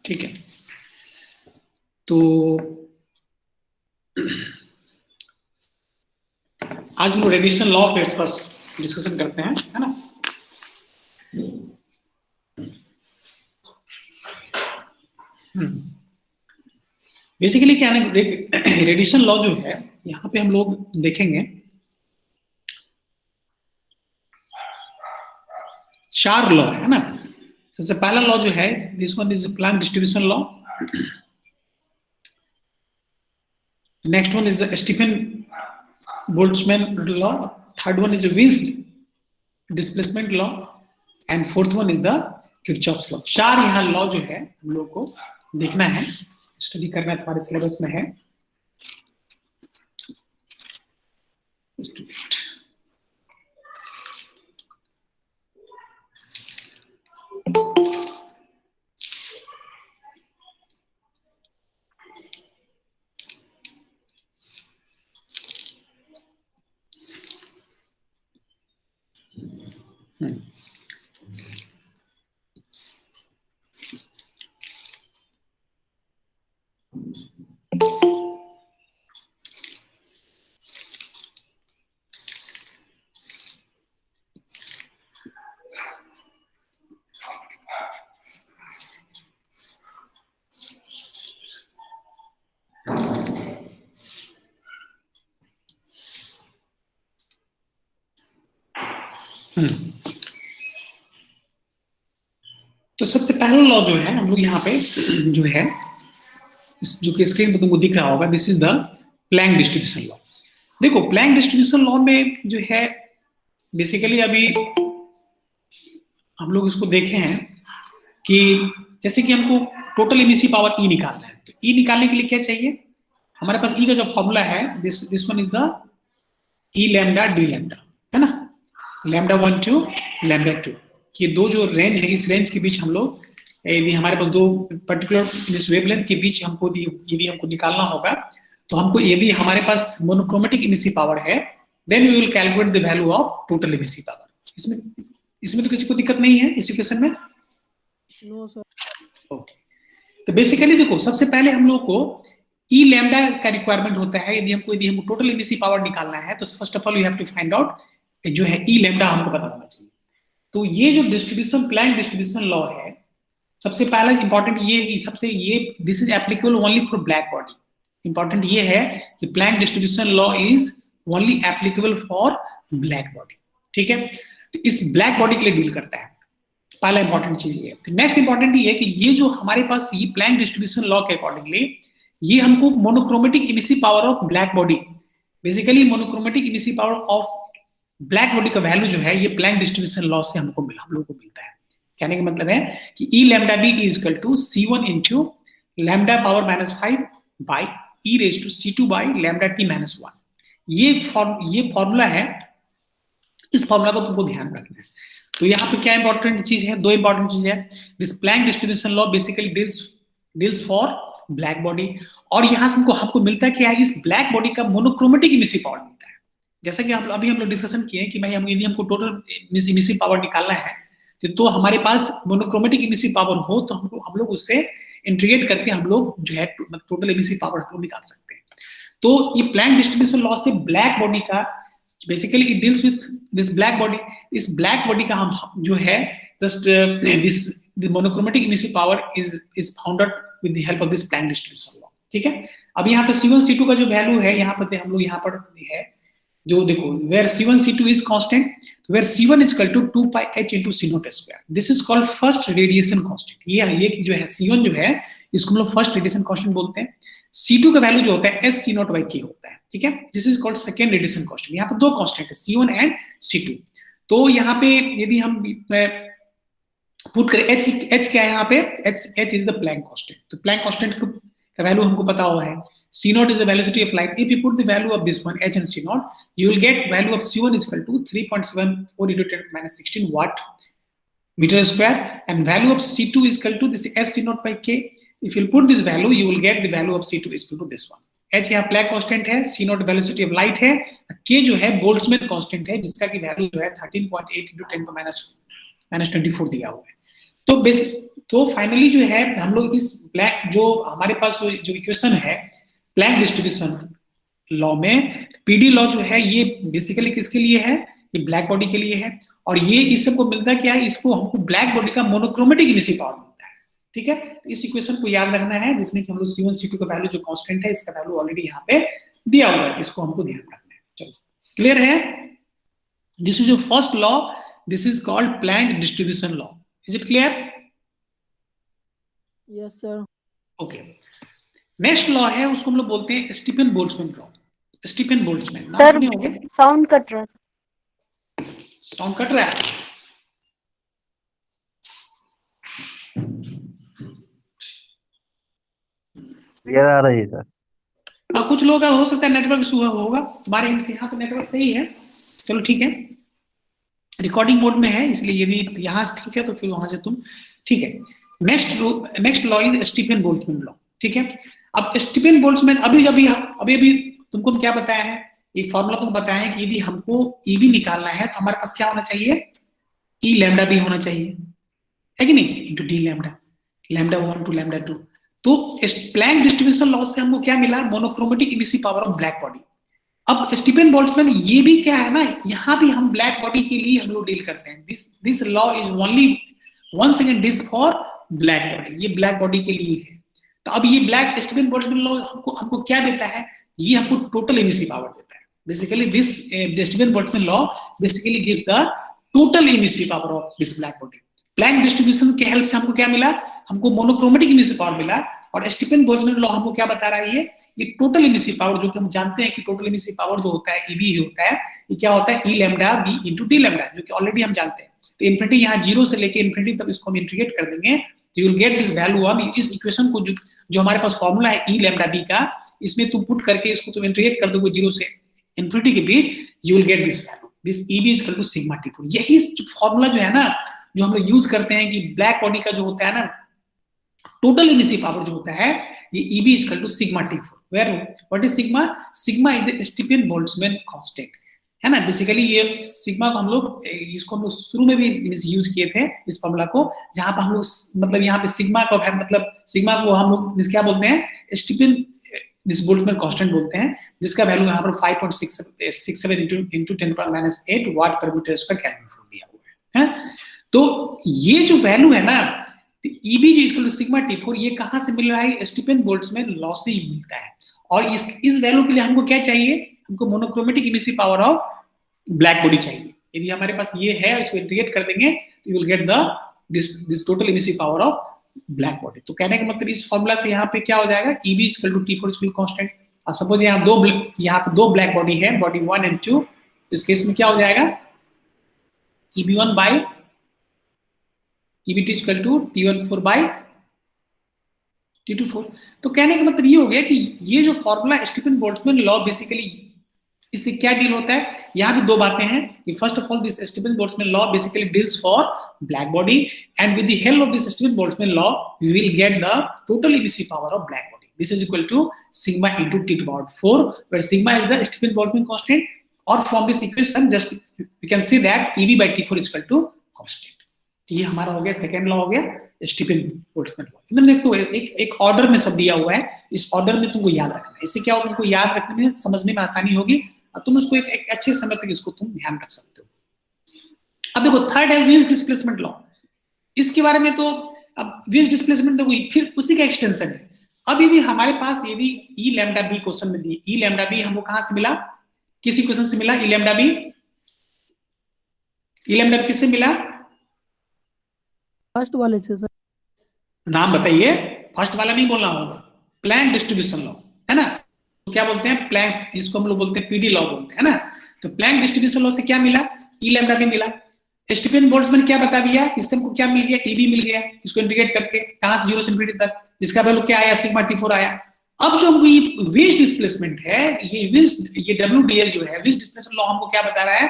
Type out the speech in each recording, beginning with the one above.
ठीक है, तो आज हम लोग रेडिएशन लॉ पे फर्स्ट डिस्कशन करते हैं, है ना। बेसिकली क्या है, रेडिएशन लॉ जो है यहाँ पे हम लोग देखेंगे चार लॉ है ना। सबसे पहला लॉ जो है this one is Planck distribution law, next one is the Stefan Boltzmann law, third one is Wien's displacement law and fourth one is the Kirchhoff's law. चार यहाँ लॉ जो है हम लोग को देखना है, स्टडी करना है, तुम्हारे सिलेबस में है। तो सबसे पहला लॉ जो है हम लोग यहाँ पे जो है जो कि स्क्रीन पर तुमको दिख रहा होगा, this is the plank distribution law. देखो प्लैंक डिस्ट्रीब्यूशन लॉ में जो है बेसिकली अभी हम लोग इसको देखे हैं कि जैसे कि हमको टोटल इमिसिव पावर ई निकालना है, तो ई निकालने के लिए क्या चाहिए, हमारे पास ई का जो फॉर्मूला है this one is the E lambda D lambda, है ना, लैम्डा 1 टू लैम्डा 2। ये दो जो रेंज है, इस रेंज के बीच हम लोग यदि हमारे पास दो पर्टिकुलर इस वेवलेंथ के बीच हमको यदि हमको निकालना होगा, तो हमको यदि हमारे पास मोनोक्रोमेटिक इमिसिव पावर है then we will calculate the value of total emissive power. इसमें तो किसी को दिक्कत नहीं है इस इक्वेशन में? No sir. ओके, तो बेसिकली देखो सबसे पहले हम लोग को ई लैम्डा का रिक्वायरमेंट होता है। यदि हमको टोटल इमिसिव पावर निकालना है तो first of all you have to find out जो है ई लैम्डा हमको पता होना चाहिए। तो ये जो डिस्ट्रीब्यूशन प्लैंक डिस्ट्रीब्यूशन लॉ है, सबसे पहला इंपॉर्टेंट ये this is applicable only for black body. Important ये है कि Planck distribution law is only applicable for black body, ठीक है। तो इस ब्लैक बॉडी के लिए डील करता है, पहला इंपॉर्टेंट चीज ये। नेक्स्ट इंपॉर्टेंट ये है कि ये जो हमारे पास ये प्लैंक डिस्ट्रीब्यूशन लॉ के अकॉर्डिंगली ये हमको monochromatic emissive power of black body, basically monochromatic emissive power of black body का वैल्यू जो है ये प्लैंक डिस्ट्रीब्यूशन लॉ से हम लोग को मिलता है। कहने का मतलब है कि e lambda b is equal to C1 into lambda power -5 by e raise to C2 by lambda t -1। ये फॉर्मूला है, इस फॉर्मूला को तुमको ध्यान रखना है। तो यहाँ पे क्या इंपॉर्टेंट चीज है, दो इंपॉर्टेंट चीज है। This Planck distribution law basically deals for black body, और यहाँ से हमको मिलता है क्या है, इस ब्लैक बॉडी का मोनोक्रोमेटिक इमिसिव पावर मिलता है। जैसा कि अभी हम लोग डिस्कशन किए कि भाई यदि हमको टोटल इमिसिव पावर निकालना है तो हमारे पास मोनोक्रोमेटिक इमिसिव पावर हो तो हम लोग उससे इंटीग्रेट करके हम लोग जो है टोटल इमिसिव पावर हम लोग निकाल सकते हैं। तो ये प्लैंक डिस्ट्रीब्यूशन लॉ से ब्लैक बॉडी का basically it deals with this black body. इस ब्लैक बॉडी का हम जो है just this monochromatic emissive power is found out with the help of this Planck distribution law, ठीक है। अब यहाँ पे C1 C2 का जो वैल्यू है यहाँ पर हम लोग यहाँ पर है जो देखो where C1 C2 is constant, where C1 is equal to 2 pi h into C0 square, this is called first radiation constant। ये जो है C1 जो है इसको हम लोग फर्स्ट रेडिएशन कांस्टेंट बोलते हैं। C2 का वैल्यू जो होता है SC0/K होता है, ठीक है। This is called second radiation constant. यहाँ पर दो कांस्टेंट है C1 एंड C2। तो यहाँ पे यदि हम पुट करें h क्या है यहाँ पे, h is the plank constant. तो प्लैंक कांस्टेंट का वैल्यू हमको पता हुआ है। C0 is the velocity of light. If you put the value of this one h and C0, you will get value of C1 is equal to 3.74 into 10⁻16 watt meter square, and value of C2 is equal to this SC0/K. If you put this value, you will get the value of C2 is equal to this one. h यहाँ Planck constant है, C0 velocity of light है, K जो है Boltzmann constant है जिसका की value जो है 13.8 into 10⁻24 दिया हुआ है। तो तो फाइनली जो है हम लोग इस प्लैंक जो हमारे पास जो इक्वेशन है प्लैंक डिस्ट्रीब्यूशन लॉ में, पीडी लॉ जो है ये बेसिकली किसके लिए है, ये ब्लैक बॉडी के लिए है। और ये इस सबको मिलता क्या है, इसको हमको ब्लैक बॉडी का मोनोक्रोमेटिक इमिसिव पावर मिलता है। ठीक है, तो इस इक्वेशन को याद रखना है, जिसमें कि हम लोग C1 C2 का वैल्यू जो कांस्टेंट है इसका वैल्यू ऑलरेडी यहाँ पे दिया हुआ है, इसको हमको ध्यान रखना है। चलो क्लियर है, this is your first law, this is called Planck distribution law. Is it clear? Yes sir. Okay, next law है उसको हम लोग बोलते हैं Stefan Boltzmann law. Stefan Boltzmann नाम सुने होंगे? साउंड कट रहा है। साउंड कट रहा है? क्लियर आ रही है सर। कुछ लोगों का हो सकता है नेटवर्क इशू होगा, तुम्हारे यहाँ तो नेटवर्क सही है। चलो ठीक है, रिकॉर्डिंग मोड में है इसलिए यदि यहाँ से ठीक है तो फिर वहां से तुम ठीक है। Next law is Stephen Boltzmann law. ठीक है, अब स्टीफन बोल्ट्जमैन अभी तुमको क्या बताया है, ये फॉर्मूला तुमको बताया है कि यदि हमको ईबी निकालना है तो हमारे पास क्या होना चाहिए, ई लैम्डा बी होना चाहिए, है कि नहीं, into D lambda, lambda 1 to lambda 2। तो प्लैंक डिस्ट्रीब्यूशन लॉ से हमको क्या मिला, monochromatic emissive power of black body. अब स्टीफन बोल्ट्जमैन ये भी क्या है ना, यहाँ भी हम ब्लैक बॉडी के लिए हम लोग डील करते हैं। This law is only once again deals for black body, ये ब्लैक बॉडी के लिए है। तो अब ये ब्लैक स्टीफन बोल्ट्जमैन लॉ हमको क्या देता है, ये हमको टोटल इमिसिव पावर देता है। Basically this Stefan Boltzmann law basically gives the total emissive power of this black body. Planck distribution के हेल्प से हमको क्या मिला, हमको मोनोक्रोमेटिक इमिसिव पावर मिला। और स्टीफन बोल्ट्जमैन लॉ हमको क्या बता रहा है, ये टोटल इमिसिव पावर, जो कि हम जानते हैं कि टोटल इमिसिव पावर जो होता है ईबी होता है, ये क्या होता है, e lambda B into D lambda, जो कि ऑलरेडी हम जानते हैं। तो इन्फिनिटी यहाँ 0 से लेके इन्फिनिटी तक इसको हम इंटीग्रेट कर देंगे तो you will get this value. अब इस इक्वेशन को जो हमारे पास फॉर्मूला है ई लैम्डा बी का, इसमें तुम पुट करके इसको तुम इंटीग्रेट कर दोगे 0 से इन्फिनिटी के बीच, you will get this value, this e b is equal to sigma T4। यही फॉर्मूला जो है ना, जो हम लोग यूज करते हैं कि ब्लैक बॉडी का जो होता है ना टोटल इमिसिव पावर जो होता है, ये EB is equal to sigma T4, where what is sigma? Sigma is the Stephen Boltzmann constant, है ना। बेसिकली ये सिग्मा को हम लोग इसको हम लोग शुरू में भी यूज किए थे इस फॉर्मूला को, जहां पर हम लोग मतलब यहाँ पे सिग्मा का मतलब सिग्मा को हम लोग क्या बोलते हैं, स्टीफन दिस बोल्ट्जमैन कांस्टेंट बोलते हैं, जिसका वैल्यू यहाँ पर 5.67 into 10⁻⁸ वाट पर मीटर स्क्वायर केल्विन दिया हुआ है। तो ये जो वैल्यू है ना EB जो इक्वल टू सिग्मा T4, ये कहां से मिल रहा है, स्टीफन बोल्ट्जमैन लॉ से ही मिलता है। और इस वैल्यू के लिए हमको क्या चाहिए, हमको monochromatic emissive power of black body चाहिए। यदि हमारे पास ये है, इसको इंटीग्रेट कर देंगे तो you will get this total emissive power of black body. तो कहने का मतलब इस फॉर्मूला से यहाँ पे क्या हो जाएगा, EB equal to T4 equal constant. और सपोज यहाँ पे दो ब्लैक बॉडी है, बॉडी 1 एंड 2, तो इस केस में क्या हो जाएगा, EB1 by EBT equal to T14 by T24। तो कहने का मतलब ये हो गया कि ये जो formula Stephen Boltzmann law basically इससे क्या डील होता है, यहाँ भी दो बातें हैं कि first of all this Stefan Boltzmann law basically deals for black body, and with the help of this Stefan Boltzmann law we will get the total emissive power of black body. This is equal to sigma into T4, where sigma is the Stephen Boltzmann constant, or from this equation just we can see that EB by T4 is equal to constant। तो ये हमारा हो गया second law, हो गया Stephen Boltzmann law. इधर देखो एक ऑर्डर में सब दिया हुआ है, इस ऑर्डर में तुमको याद रखना है। इससे क्या होगा, तुमको याद रखने में समझने में आसानी होगी और तुम उसको एक अच्छे समय तक इसको तुम ध्यान रख सकते हो। अब देखो थर्ड है विज डिस्प्लेसमेंट लॉ। इसके बारे में तो अब विज डिस्प्लेसमेंट तो फिर उसी का एक्सटेंशन है। अब यदि हमारे पास यदि ई लैम्डा बी क्वेश्चन में दिए, ई लैम्डा बी हमको कहां से मिला, किसी क्वेश्चन से मिला, ई लैम्डा बी, ई लैम्डा किससे मिला, फर्स्ट वाले से सर। नाम बताइए, फर्स्ट वाला नहीं बोलना होगा, प्लैंक डिस्ट्रीब्यूशन लॉ, है ना। तो क्या बोलते हैं, प्लैंक, इसको हम लोग बोलते हैं पीडी लॉ बोलते हैं ना। तो प्लैंक डिस्ट्रीब्यूशन लॉ से क्या मिला, ई लैम्डा भी मिला। स्टीफन बोल्ट्जमैन क्या बता दिया, इससे हमको क्या मिल गया, EB मिल गया, इसको इंटीग्रेट करके कहां से 0 से इन्फिनिटी तक, जिसका वैल्यू क्या आया, सिग्मा T4 आया। अब जो हमको ये वेज डिस्प्लेसमेंट है, ये WDL जो है वेज डिस्प्लेसमेंट लॉ हमको क्या बता रहा है,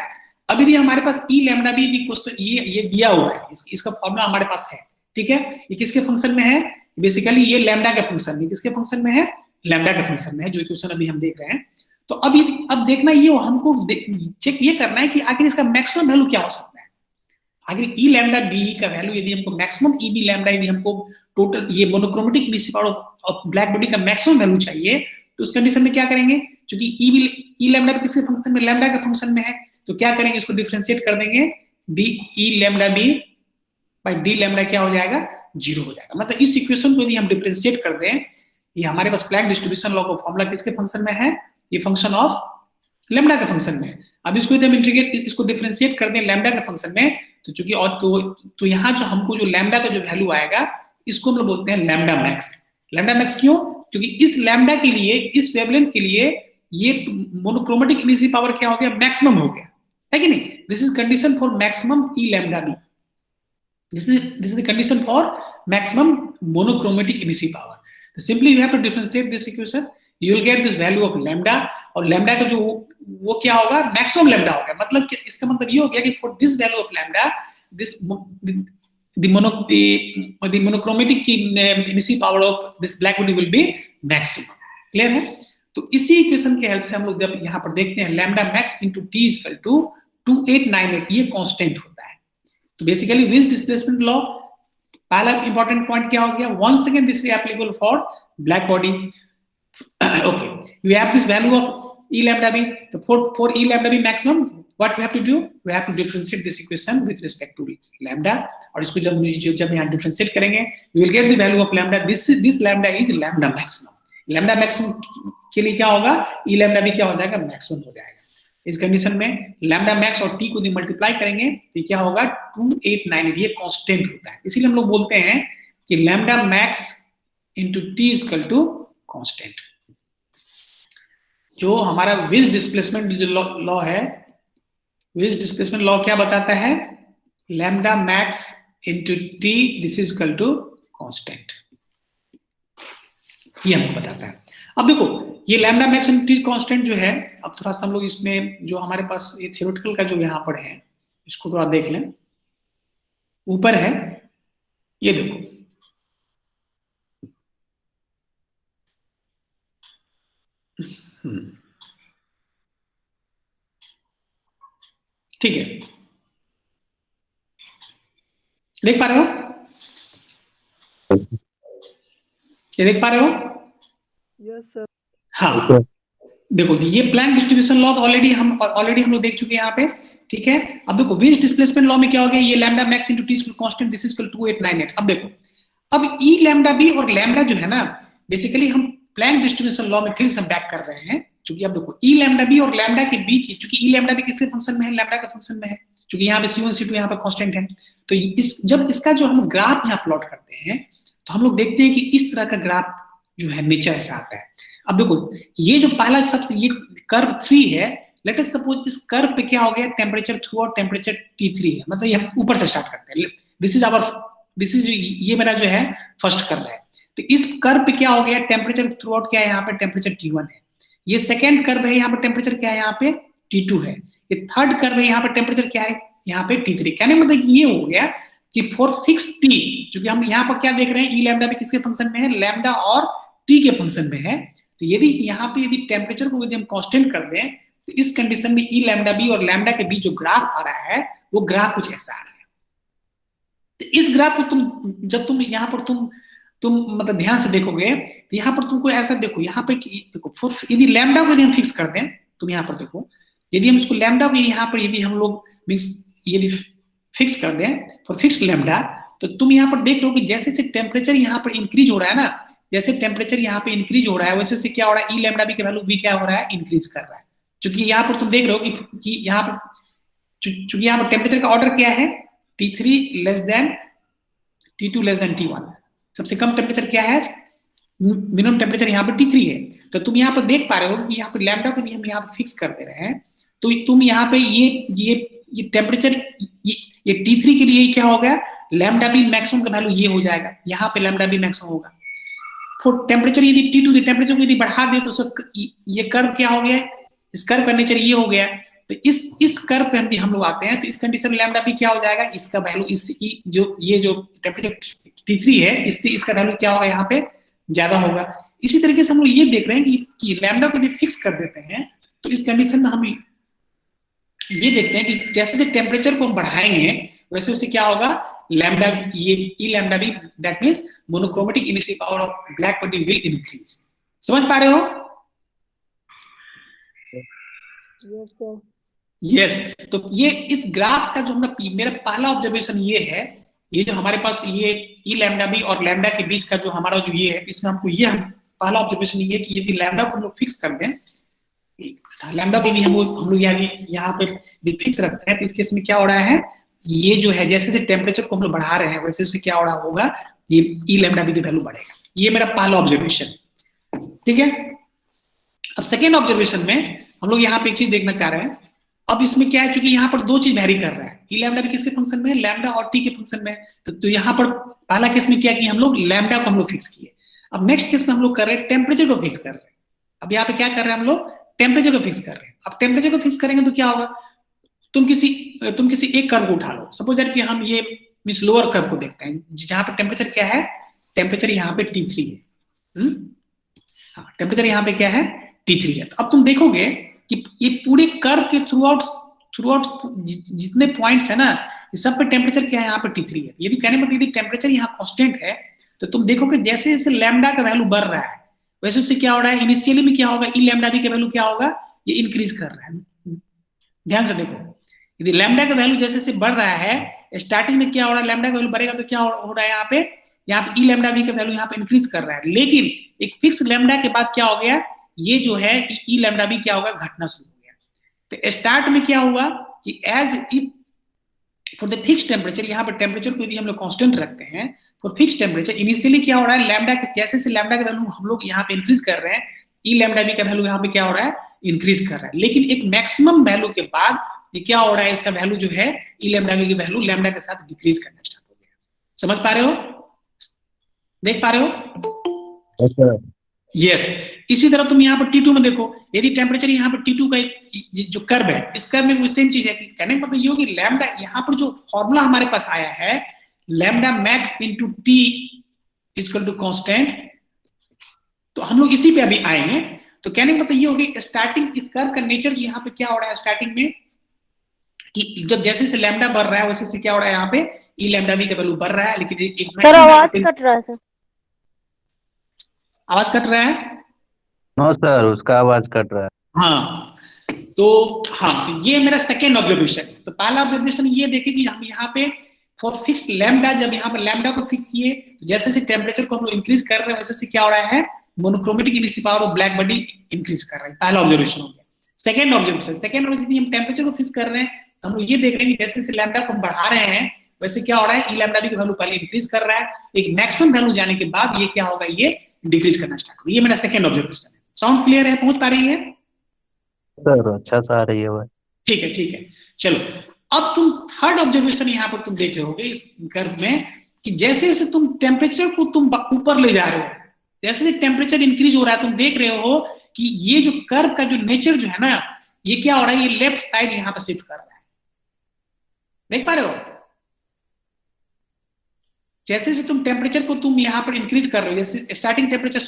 अब यदि हमारे पास ई लैम्डा बी क्वेश्चन ये दिया हुआ है, इसका फॉर्मूला हमारे पास है, ठीक है। ये किसके फंक्शन में है, बेसिकली ये लैम्डा के फंक्शन में, किसके फंक्शन में है, लैम्डा के फंक्शन में है, जो क्वेश्चन अभी हम देख रहे हैं। तो अब देखना ये हमको चेक ये करना है कि आखिर इसका मैक्सिमम वैल्यू क्या हो सकता है। अगर ई लैम्डा बी का वैल्यू यदि हमको मैक्सिमम ई बी लैम्डा यदि हमको टोटल ये monochromatic emissive power of black body का मैक्सिमम वैल्यू चाहिए, तो उस कंडीशन में क्या करेंगे, क्योंकि ई लैम्डा किसके फंक्शन में, लैम्डा के फंक्शन में है, तो क्या करेंगे, इसको डिफरेंशिएट कर देंगे, D E lambda B by D lambda क्या हो जाएगा, 0 हो जाएगा। मतलब इस इक्वेशन को यदि हम डिफरेंशिएट कर दें, ये हमारे पास प्लैंक डिस्ट्रीब्यूशन लॉ का फॉर्मूला किसके फंक्शन में है, ये फंक्शन ऑफ लैम्डा के फंक्शन में है। अब इसको यदि हम इंटीग्रेट, इसको डिफरेंशिएट कर दें लैम्डा के फंक्शन में, तो चूंकि और तो यहाँ जो हमको जो लैम्डा का जो वैल्यू आएगा, इसको हम लोग बोलते हैं लैम्डा मैक्स। लैम्डा मैक्स क्यों, क्योंकि इस लैम्डा के लिए, इस वेवलेंथ के लिए ये मोनोक्रोमेटिक इमिसिव पावर क्या हो गया, मैक्सिमम हो गया, है कि नहीं। This is condition for maximum E lambda B, this is the condition for maximum monochromatic emissive power. So simply you have to differentiate this equation, you will get this value of lambda, और lambda का जो वो क्या होगा, maximum lambda होगा। मतलब कि इसका मतलब ये हो गया कि for this value of lambda, this the monochromatic emissive power of this black body will be maximum। Clear है। तो इसी इक्वेशन के हेल्प से हम लोग जब यहाँ पर देखते हैं lambda max into t is equal to 2898, ये कांस्टेंट होता है। तो बेसिकली विज डिस्प्लेसमेंट लॉ पहला इंपॉर्टेंट पॉइंट क्या हो गया, once again this is applicable for black body. Okay, you have this value of E lambda b, तो for e lambda b maximum what we have to do, we have to differentiate this equation with respect to lambda, और इसको जब यहां differentiate करेंगे we will get the value of lambda, this lambda is lambda maximum. Lambda maximum के लिए क्या होगा, ई lambda B क्या हो जाएगा, मैक्सिमम हो जाएगा। इस कंडीशन में लैम्डा मैक्स और टी को यदि मल्टीप्लाई करेंगे तो क्या होगा 2898, ये कांस्टेंट होता है। इसीलिए हम लोग बोलते हैं कि lambda max into T is equal to constant. जो हमारा विज डिस्प्लेसमेंट लॉ है, विज डिस्प्लेसमेंट लॉ क्या बताता है, lambda max into T this is equal to constant, ये हमको बताता है। अब देखो ये lambda max and T constant जो है, अब थोड़ा सा हम लोग इसमें जो हमारे पास ये थ्योरेटिकल का जो यहाँ पर है, इसको थोड़ा देख लें। ऊपर है, ये देखो ठीक है, देख पा रहे हो, ये देख पा रहे हो, यस सर। हाँ देखो ये प्लैंक डिस्ट्रीब्यूशन लॉ ऑलरेडी हम लोग देख चुके हैं यहाँ पे, ठीक है। अब देखो विज डिस्प्लेसमेंट लॉ में क्या हो गया, ये lambda max into T equal constant this is equal 2898। अब देखो, अब ई लैम्डा बी और लैम्डा जो है ना, बेसिकली हम प्लैंक डिस्ट्रीब्यूशन लॉ में फिर से बैक कर रहे हैं, क्योंकि अब देखो ई लैम्डा बी और लैम्डा के बीच, क्योंकि ई लैम्डा बी किसके फंक्शन में है, लैम्डा के फंक्शन में है, क्योंकि यहाँ पे C1 C2 यहाँ पे कांस्टेंट है। तो जब इसका जो हम ग्राफ यहाँ प्लॉट करते हैं, तो हम लोग देखते हैं कि इस तरह का ग्राफ जो है नीचे ऐसा आता है। अब देखो ये जो पहला सबसे ये कर्व 3 है, लेट अस सपोज इस कर्व पे क्या हो गया, टेम्परेचर थ्रू और टेम्परेचर T3 है, मतलब ये हम ऊपर से स्टार्ट करते हैं, दिस इज ये मेरा जो है फर्स्ट कर्व है। तो इस कर्व पे क्या हो गया, टेम्परेचर थ्रू आउट क्या है, यहाँ पे टेम्परेचर T1 है। ये सेकेंड कर्व है, यहाँ पे टेम्परेचर क्या है, यहाँ पे T2 है। ये थर्ड कर्व है, यहाँ पे टेम्परेचर क्या है, यहाँ पे T3। कहने मतलब ये हो गया कि फॉर फिक्स T, क्योंकि हम यहाँ पर क्या देख रहे हैं, ई लैम्डा भी किसके फंक्शन में है, लैम्डा और T के फंक्शन में है। तो यदि यहाँ पे यदि टेम्परेचर को यदि हम कांस्टेंट कर दें, तो इस कंडीशन में ई लैम्डा बी और लैम्डा के बीच जो ग्राफ आ रहा है, वो ग्राफ कुछ ऐसा आ रहा है। तो इस ग्राफ को जब तुम यहाँ पर तुम मतलब ध्यान से देखोगे, तो यहाँ पर तुमको ऐसा देखो, यहाँ पे देखो यदि लैम्डा को यदि हम फिक्स कर दें, तुम यहाँ पर देखो, यदि हम इसको लैम्डा को यहाँ पर यदि हम लोग यदि फिक्स कर दें फॉर फिक्स्ड लैम्डा, तो तुम यहाँ पर देख रहे हो कि जैसे से टेम्परेचर यहाँ पर इंक्रीज हो रहा है ना, जैसे टेम्परेचर यहाँ पे इंक्रीज हो रहा है, वैसे से क्या हो रहा है, ई लैम्डा बी का वैल्यू भी क्या हो रहा है, इंक्रीज कर रहा है। क्योंकि यहाँ पर तुम देख रहे हो कि यहाँ पर चूंकि यहाँ पर टेम्परेचर का ऑर्डर क्या है, T3 less than T2 less than T1, सबसे कम टेम्परेचर क्या है, मिनिमम टेम्परेचर यहाँ पर T3 है। तो तुम यहाँ पर देख पा रहे हो कि यहाँ पर लैम्डा को हम यहाँ पर फिक्स कर दे रहे हैं, तो तुम यहाँ पे ये टेम्परेचर ये T3 के लिए क्या हो गया, लैम्डा बी मैक्सिमम का वैल्यू ये हो जाएगा, यहाँ पे लैम्डा बी मैक्सिमम होगा। फॉर टेम्परेचर यदि T2 के टेम्परेचर को यदि बढ़ा दे, तो ये कर्व क्या हो गया, इस कर्व का नेचर ये हो गया। तो इस कर्व पे हम लोग आते हैं, तो इस कंडीशन में लैम्डा बी क्या हो जाएगा, इसका वैल्यू इस जो टेम्परेचर T3 है, इससे इसका वैल्यू क्या होगा, यहाँ पे ज्यादा होगा। इसी तरीके से हम लोग ये देख रहे हैं कि लैम्डा को यदि फिक्स कर देते हैं, तो इस कंडीशन में हम ये देखते हैं कि जैसे टेम्परेचर को हम बढ़ाएंगे, वैसे उससे क्या होगा, लैम्डा, ये ई लैम्डा भी, that means monochromatic emissive power of black body will increase. समझ पा रहे हो? Yes sir. यस। तो ये इस ग्राफ का जो मेरा पहला ऑब्जर्वेशन ये है, ये जो हमारे पास ये ई लैम्डा बी और लैम्डा के बीच का जो हमारा जो ये है, इसमें हमको ये पहला ऑब्जर्वेशन ये कि यदि लैम्डा को हम लोग फिक्स कर दें, लैम्डा को भी हम लोग यहाँ पे भी फिक्स रखते हैं, तो इस केस में क्या हो रहा है, ये जो है जैसे जैसे टेम्परेचर को हम लोग बढ़ा रहे हैं वैसे वैसे क्या हो रहा होगा, ये ई लैम्डा बी की वैल्यू बढ़ेगा। ये मेरा पहला ऑब्जर्वेशन, ठीक है। अब सेकेंड ऑब्जर्वेशन में हम लोग यहाँ पे एक चीज देखना चाह रहे हैं। अब इसमें क्या है, चूंकि यहाँ पर दो चीज वेरी कर रहा है, ई लैम्डा भी किसके फंक्शन में है, लैम्डा और टी के फंक्शन में। तो यहाँ पर पहला केस में क्या कि हम लोग लैम्डा को हम लोग फिक्स किए। अब नेक्स्ट केस में हम लोग कर रहे हैं टेम्परेचर को फिक्स कर रहे हैं। अब यहाँ पे क्या कर रहे हैं हम लोग, टेम्परेचर को फिक्स कर रहे हैं। अब टेम्परेचर को फिक्स करेंगे तो क्या होगा, तुम किसी एक कर्व को उठा लो, सपोज दैट कि हम ये मींस लोअर कर्व को देखते हैं, जहां पे टेम्परेचर क्या है, टेम्परेचर यहाँ पे T3 है। हाँ, टेम्परेचर यहाँ पे क्या है, T3 है। तो अब तुम देखोगे कि ये पूरे कर्व के थ्रू आउट जितने पॉइंट्स है ना, ये सब पे टेम्परेचर क्या है, यहाँ पे T3 है। यदि कहने मतलब यदि टेम्परेचर यहाँ कांस्टेंट है, तो तुम देखोगे जैसे जैसे लैम्डा का वैल्यू बढ़ रहा है वैसे उससे क्या हो रहा है, इनिशियली में क्या होगा, ई लैम्डा बी का वैल्यू क्या होगा, ये इंक्रीज कर रहा है। ध्यान से देखो, यदि लैम्डा का वैल्यू जैसे जैसे बढ़ रहा है, स्टार्टिंग में क्या हो रहा है, लैम्डा का वैल्यू बढ़ेगा तो क्या हो रहा है, यहाँ पे ई लैम्डा बी का वैल्यू यहाँ पे इंक्रीज कर रहा है। लेकिन एक फिक्स लैम्डा के बाद क्या हो गया, ये जो है ई लैम्डा बी क्या होगा, घटना शुरू हो गया। तो स्टार्ट में क्या हुआ कि as for the fix temperature, यहाँ पर टेम्परेचर को यदि हम लोग कांस्टेंट रखते हैं, फॉर फिक्स टेम्परेचर इनिशियली क्या हो रहा है, लैम्डा जैसे से लैम्डा का वैल्यू हम लोग यहाँ पे इंक्रीज कर रहे हैं, ई लैम्डा बी का वैल्यू यहाँ पे क्या हो रहा है, इंक्रीज कर रहा है। लेकिन एक मैक्सिमम वैल्यू के बाद ये क्या हो रहा है, इसका वैल्यू जो है ई लैम्डा बी की वैल्यू लैम्डा के साथ डिक्रीज करना स्टार्ट हो गया। समझ पा रहे हो, देख पा रहे हो? यस। इसी तरह तुम यहाँ पर T2 में देखो, यदि टेम्परेचर यहाँ पर T2 का जो कर्व है, इस कर्व में भी सेम चीज है कि कहने का मतलब ये हो कि लैम्डा, यहाँ पर जो फॉर्मूला हमारे पास आया है, lambda max into T equal to constant, तो हम लोग इसी पे अभी आएंगे। तो कहने का मतलब ये होगी, स्टार्टिंग इस कर्व का नेचर यहाँ पे क्या हो रहा है, स्टार्टिंग में कि जब जैसे से लैम्डा बढ़ रहा है वैसे से क्या हो रहा है, यहाँ पे ई लैम्डा बी का वैल्यू बढ़ रहा है। लेकिन एक सर आवाज कट रहा है सर। आवाज कट रहा है? नो सर, उसका आवाज कट रहा है। हाँ, तो ये मेरा सेकेंड ऑब्जर्वेशन है। तो पहला ऑब्जर्वेशन ये देखे कि हम यहाँ पे फॉर फिक्स्ड लैम्डा, जब यहाँ पर लैम्डा को फिक्स किए, जैसे जैसे टेम्परेचर को हम लोग इंक्रीज कर रहे हैं वैसे से क्या हो रहा है, monochromatic emissive power of black body increase कर रहा है। पहला ऑब्जर्वेशन हो गया। सेकंड ऑब्जर्वेशन हम टेम्परेचर को फिक्स कर रहे हैं, तो हम लोग ये देख रहे हैं कि जैसे जैसे लैम्डा को हम बढ़ा रहे हैं वैसे क्या हो रहा है, ई लैम्डा बी की वैल्यू पहले इंक्रीज कर रहा है, एक मैक्सिमम वैल्यू जाने के बाद ये क्या होगा, ये डिक्रीज करना स्टार्ट होगा। ये मेरा सेकंड ऑब्जर्वेशन है। साउंड क्लियर है, पहुंच पा रही है? सर अच्छा सा आ रही है भाई। ठीक है, ठीक है। चलो, अब तुम थर्ड ऑब्जर्वेशन यहाँ पर तुम देख रहे होगे इस कर्व में कि जैसे जैसे तुम टेम्परेचर को तुम ऊपर ले जा रहे हो, जैसे जैसे टेम्परेचर इंक्रीज हो रहा है, तुम देख रहे हो कि ये जो कर्व का जो नेचर जो है ना, ये क्या हो रहा है, ये लेफ्ट साइड यहाँ पर शिफ्ट कर रहा है। देख पा रहे हो? जैसे जैसे तुम टेम्परेचर को तुम यहाँ पर इंक्रीज कर रहे हो, जैसे स्टार्टिंग टेम्परेचर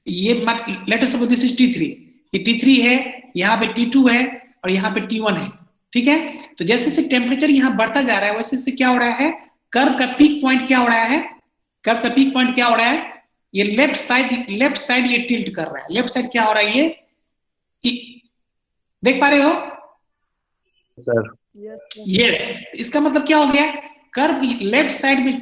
ये let us suppose this is T3, ये T3 है, यहाँ पे T2 है और यहाँ पे T1 है, ठीक है। तो जैसे जैसे टेम्परेचर यहाँ बढ़ता जा रहा है वैसे से क्या हो रहा है, कर्व का पीक पॉइंट क्या हो रहा है, कर्व का पीक पॉइंट क्या हो रहा है, ये लेफ्ट साइड ये टिल्ट कर रहा है। लेफ्ट साइड क्या हो रहा है, ये देख पा रहे हो? Sir yes. इसका मतलब क्या हो गया, कर्व लेफ्ट साइड में,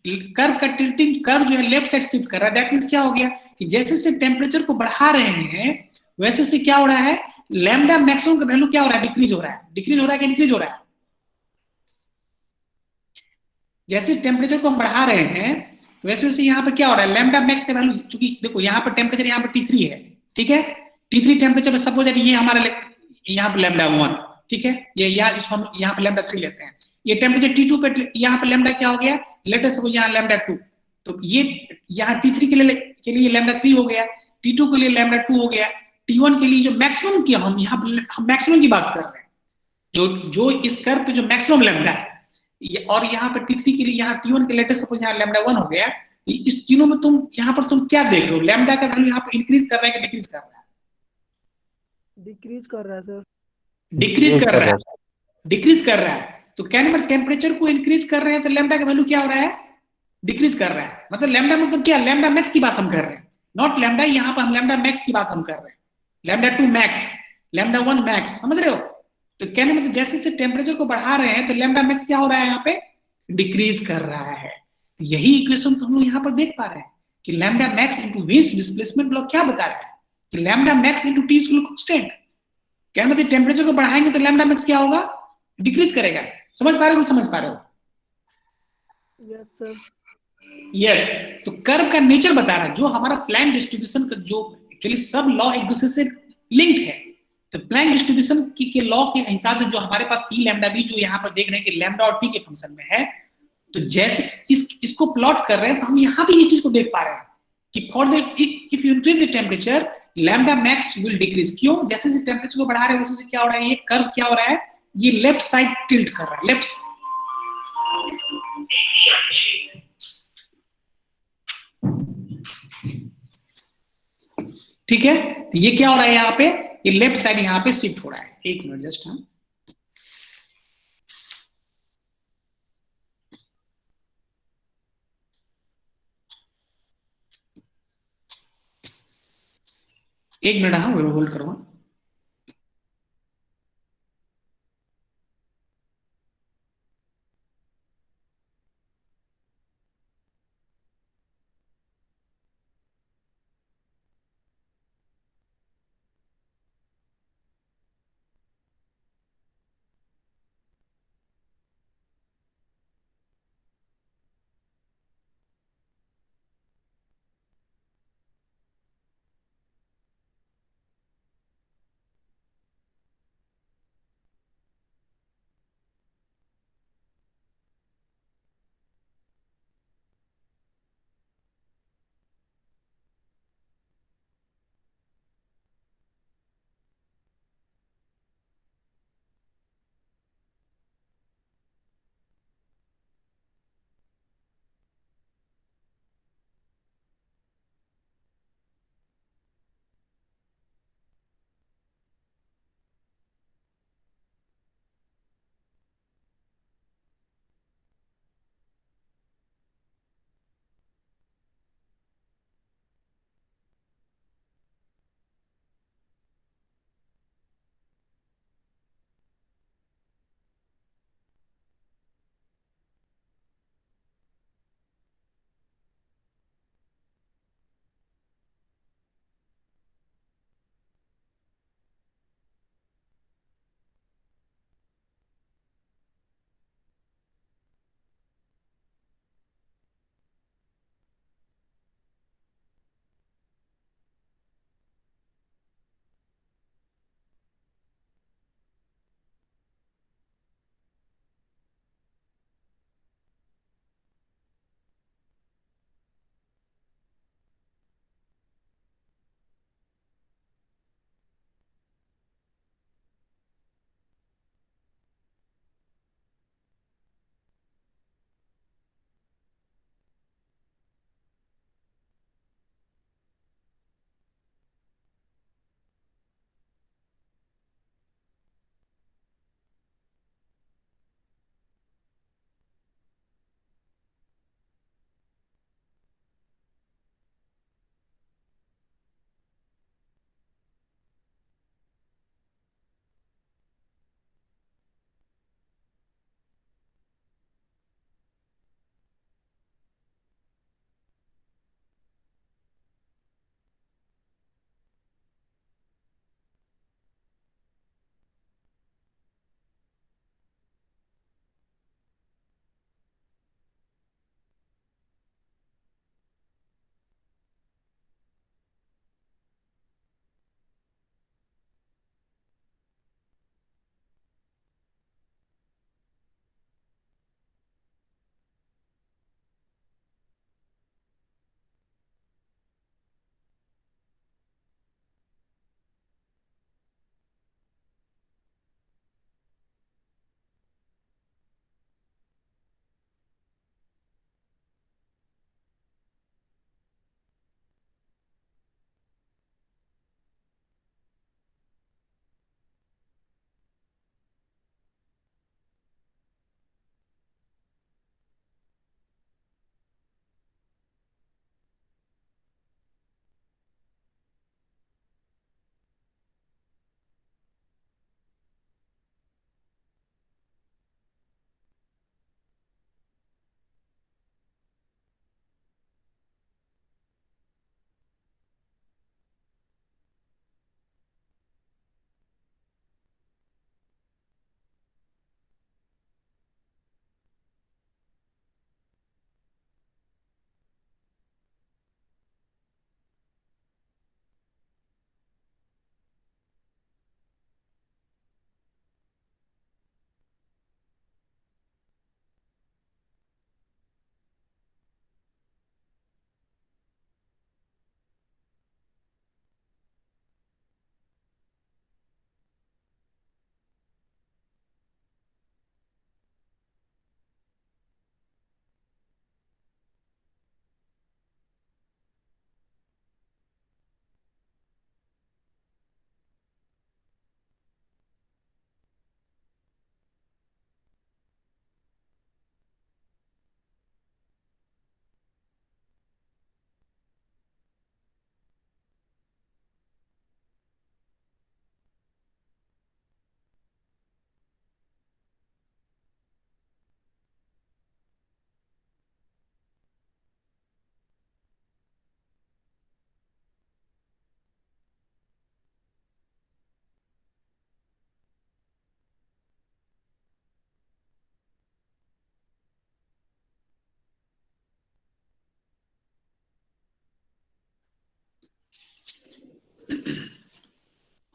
कर्व का टिल्टिंग कर्व जो है लेफ्ट साइड शिफ्ट कर रहा है। दैट मींस क्या हो गया कि जैसे से टेम्परेचर को बढ़ा रहे हैं वैसे से क्या हो रहा है, लैम्डा मैक्सिमम का वैल्यू क्या हो रहा है, डिक्रीज हो रहा है। डिक्रीज हो रहा है कि इंक्रीज हो रहा है? जैसे टेम्परेचर को हम बढ़ा रहे हैं वैसे वैसे यहाँ पे क्या हो रहा है, लैम्डा मैक्स का वैल्यू, चूंकि देखो यहाँ पर टेम्परेचर यहाँ पर T3 है, ठीक है। T3 टेम्परेचर सपोज ये हमारा यहाँ पे लैम्डा 1, ठीक है, ये इसको हम यहाँ पे लैम्डा 3 लेते हैं। ये टेम्परेचर T2 पे यहाँ पे लैम्डा क्या हो गया, लेटेस्ट सपोज यहाँ लैम्डा 2, तो ये यहाँ T3 के लिए लैम्डा 3 हो गया, T2 के लिए लैम्डा 2 हो गया, T1 के लिए जो मैक्सिमम किया, हम यहाँ हम मैक्सिमम की बात कर रहे हैं, जो इस कर्व पे जो मैक्सिमम लैम्डा है, और यहाँ पे T3 के लिए यहाँ T1 के लेटेस्ट सपोज यहाँ लैम्डा 1 हो गया। इस तीनों में तुम यहाँ पर तुम क्या देख रहे हो, लैम्डा का वैल्यू यहाँ पे इंक्रीज कर रहा है कि डिक्रीज कर रहा है? डिक्रीज कर रहा है, डिक्रीज कर रहा है। तो क्या नंबर टेम्परेचर को इंक्रीज कर रहे हैं तो लैम्डा का वैल्यू क्या हो रहा है, डिक्रीज कर रहा है। मतलब लैम्डा मतलब क्या, लैम्डा मैक्स की बात हम कर रहे हैं, नॉट लैम्डा, यहाँ पर हम लैम्डा मैक्स की बात हम कर रहे हैं, लैम्डा 2 मैक्स, लैम्डा 1 मैक्स, समझ रहे हो। तो कहने मतलब जैसे जैसे टेम्परेचर को बढ़ा रहे हैं तो लैम्डा मैक्स क्या हो रहा है यहाँ पे, डिक्रीज कर रहा है। यही इक्वेशन तो हम लोग यहाँ पर देख पा रहे हैं कि लैम्डा मैक्स इंटू वेस्ट डिस्प्लेसमेंट लॉ क्या बता रहा है कि lambda max into T equal constant. कहने मतलब टेम्परेचर को बढ़ाएंगे तो लैम्डा मैक्स क्या होगा, डिक्रीज करेगा। समझ पा रहे हो, समझ पा रहे हो। Yes sir. यस। तो कर्व का नेचर बता रहा है, जो हमारा प्लैंक डिस्ट्रीब्यूशन का जो एक्चुअली सब लॉ एक दूसरे से लिंक्ड है। तो प्लैंक डिस्ट्रीब्यूशन के लॉ के हिसाब से जो हमारे पास ई लैम्डा भी जो यहाँ पर देख रहे हैं कि लैम्डा और टी के फंक्शन में है, तो जैसे इसको प्लॉट कर रहे हैं तो हम यहाँ भी ये चीज को देख पा रहे हैं कि for the if you increase the temperature lambda max will decrease. क्यों, जैसे जैसे टेम्परेचर को बढ़ा रहे हैं वैसे क्या हो रहा है, ये कर्व क्या हो रहा है, ये लेफ्ट साइड टिल्ट कर रहा है, लेफ्ट। ठीक है, तो ये क्या हो रहा है यहाँ पे, ये लेफ्ट साइड यहाँ पे शिफ्ट हो रहा है। एक मिनट जस्ट, हम एक मिनट, हाँ होल्ड करो।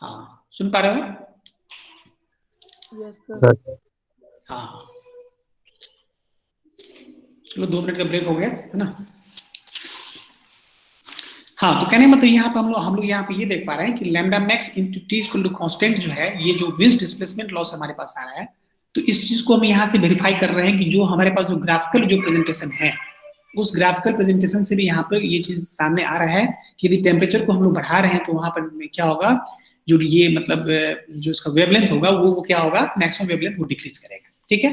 हाँ, सुन पा रहे हो? Yes, sir. सर हाँ, चलो 2 मिनट का ब्रेक हो गया है ना। हाँ, तो कहने मतलब यहाँ पे हम लोग यहाँ पे ये देख पा रहे हैं कि lambda max into T equal to constant जो है, ये जो विंस डिस्प्लेसमेंट लॉस हमारे पास आ रहा है, तो इस चीज को हम यहाँ से वेरीफाई कर रहे हैं कि जो हमारे पास जो ग्राफिकल जो प्रेजेंटेशन है, उस ग्राफिकल प्रेजेंटेशन से भी यहाँ पर ये चीज सामने आ रहा है कि यदि टेम्परेचर को हम लोग बढ़ा रहे हैं तो वहां पर क्या होगा, जो ये मतलब जो इसका वेवलेंथ होगा वो क्या होगा, मैक्सिमम वेवलेंथ वो डिक्रीज करेगा। ठीक है,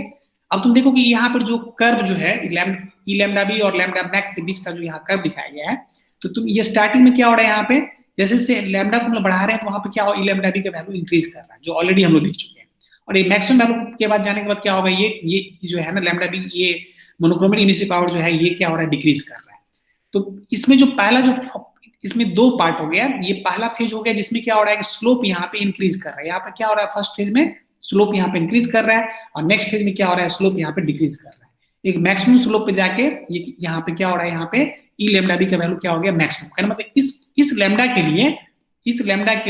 अब तुम देखो कि यहाँ पर जो कर्व जो है ई लैम्डा बी और लैम्डा मैक्स के बीच का जो यहाँ कर्व दिखाया गया है, तो तुम ये स्टार्टिंग में क्या हो रहा है, यहाँ पे जैसे से लैम्डा को हम लोग बढ़ा रहे हैं तो वहां पे क्या होगा, ई लैम्डा बी का वैल्यू इंक्रीज कर रहा है, जो ऑलरेडी हम लोग देख चुके हैं। और ये मैक्सिमम वैल्यू के बाद जाने के बाद क्या होगा, ये जो है ना लैम्डा बी, ये मोनोक्रोमेटिक इमिसिव पावर जो है ये क्या हो रहा है, डिक्रीज कर रहा है। तो इसमें जो पहला जो इसमें 2 पार्ट हो गया, ये पहला फेज हो गया जिसमें क्या हो रहा है कि स्लोप यहाँ पे इंक्रीज कर रहा है। यहाँ पे क्या हो रहा है, फर्स्ट फेज में स्लोप यहाँ पे इंक्रीज कर रहा है और नेक्स्ट फेज में क्या हो रहा है, स्लोप यहाँ पे डिक्रीज कर रहा है। एक मैक्सिमम स्लोप पे जाके ये यहाँ पे क्या हो रहा है, यहाँ पे ई लैम्डा बी का वैल्यू क्या हो गया, मैक्सिमम। कहना मतलब इस लैम्डा के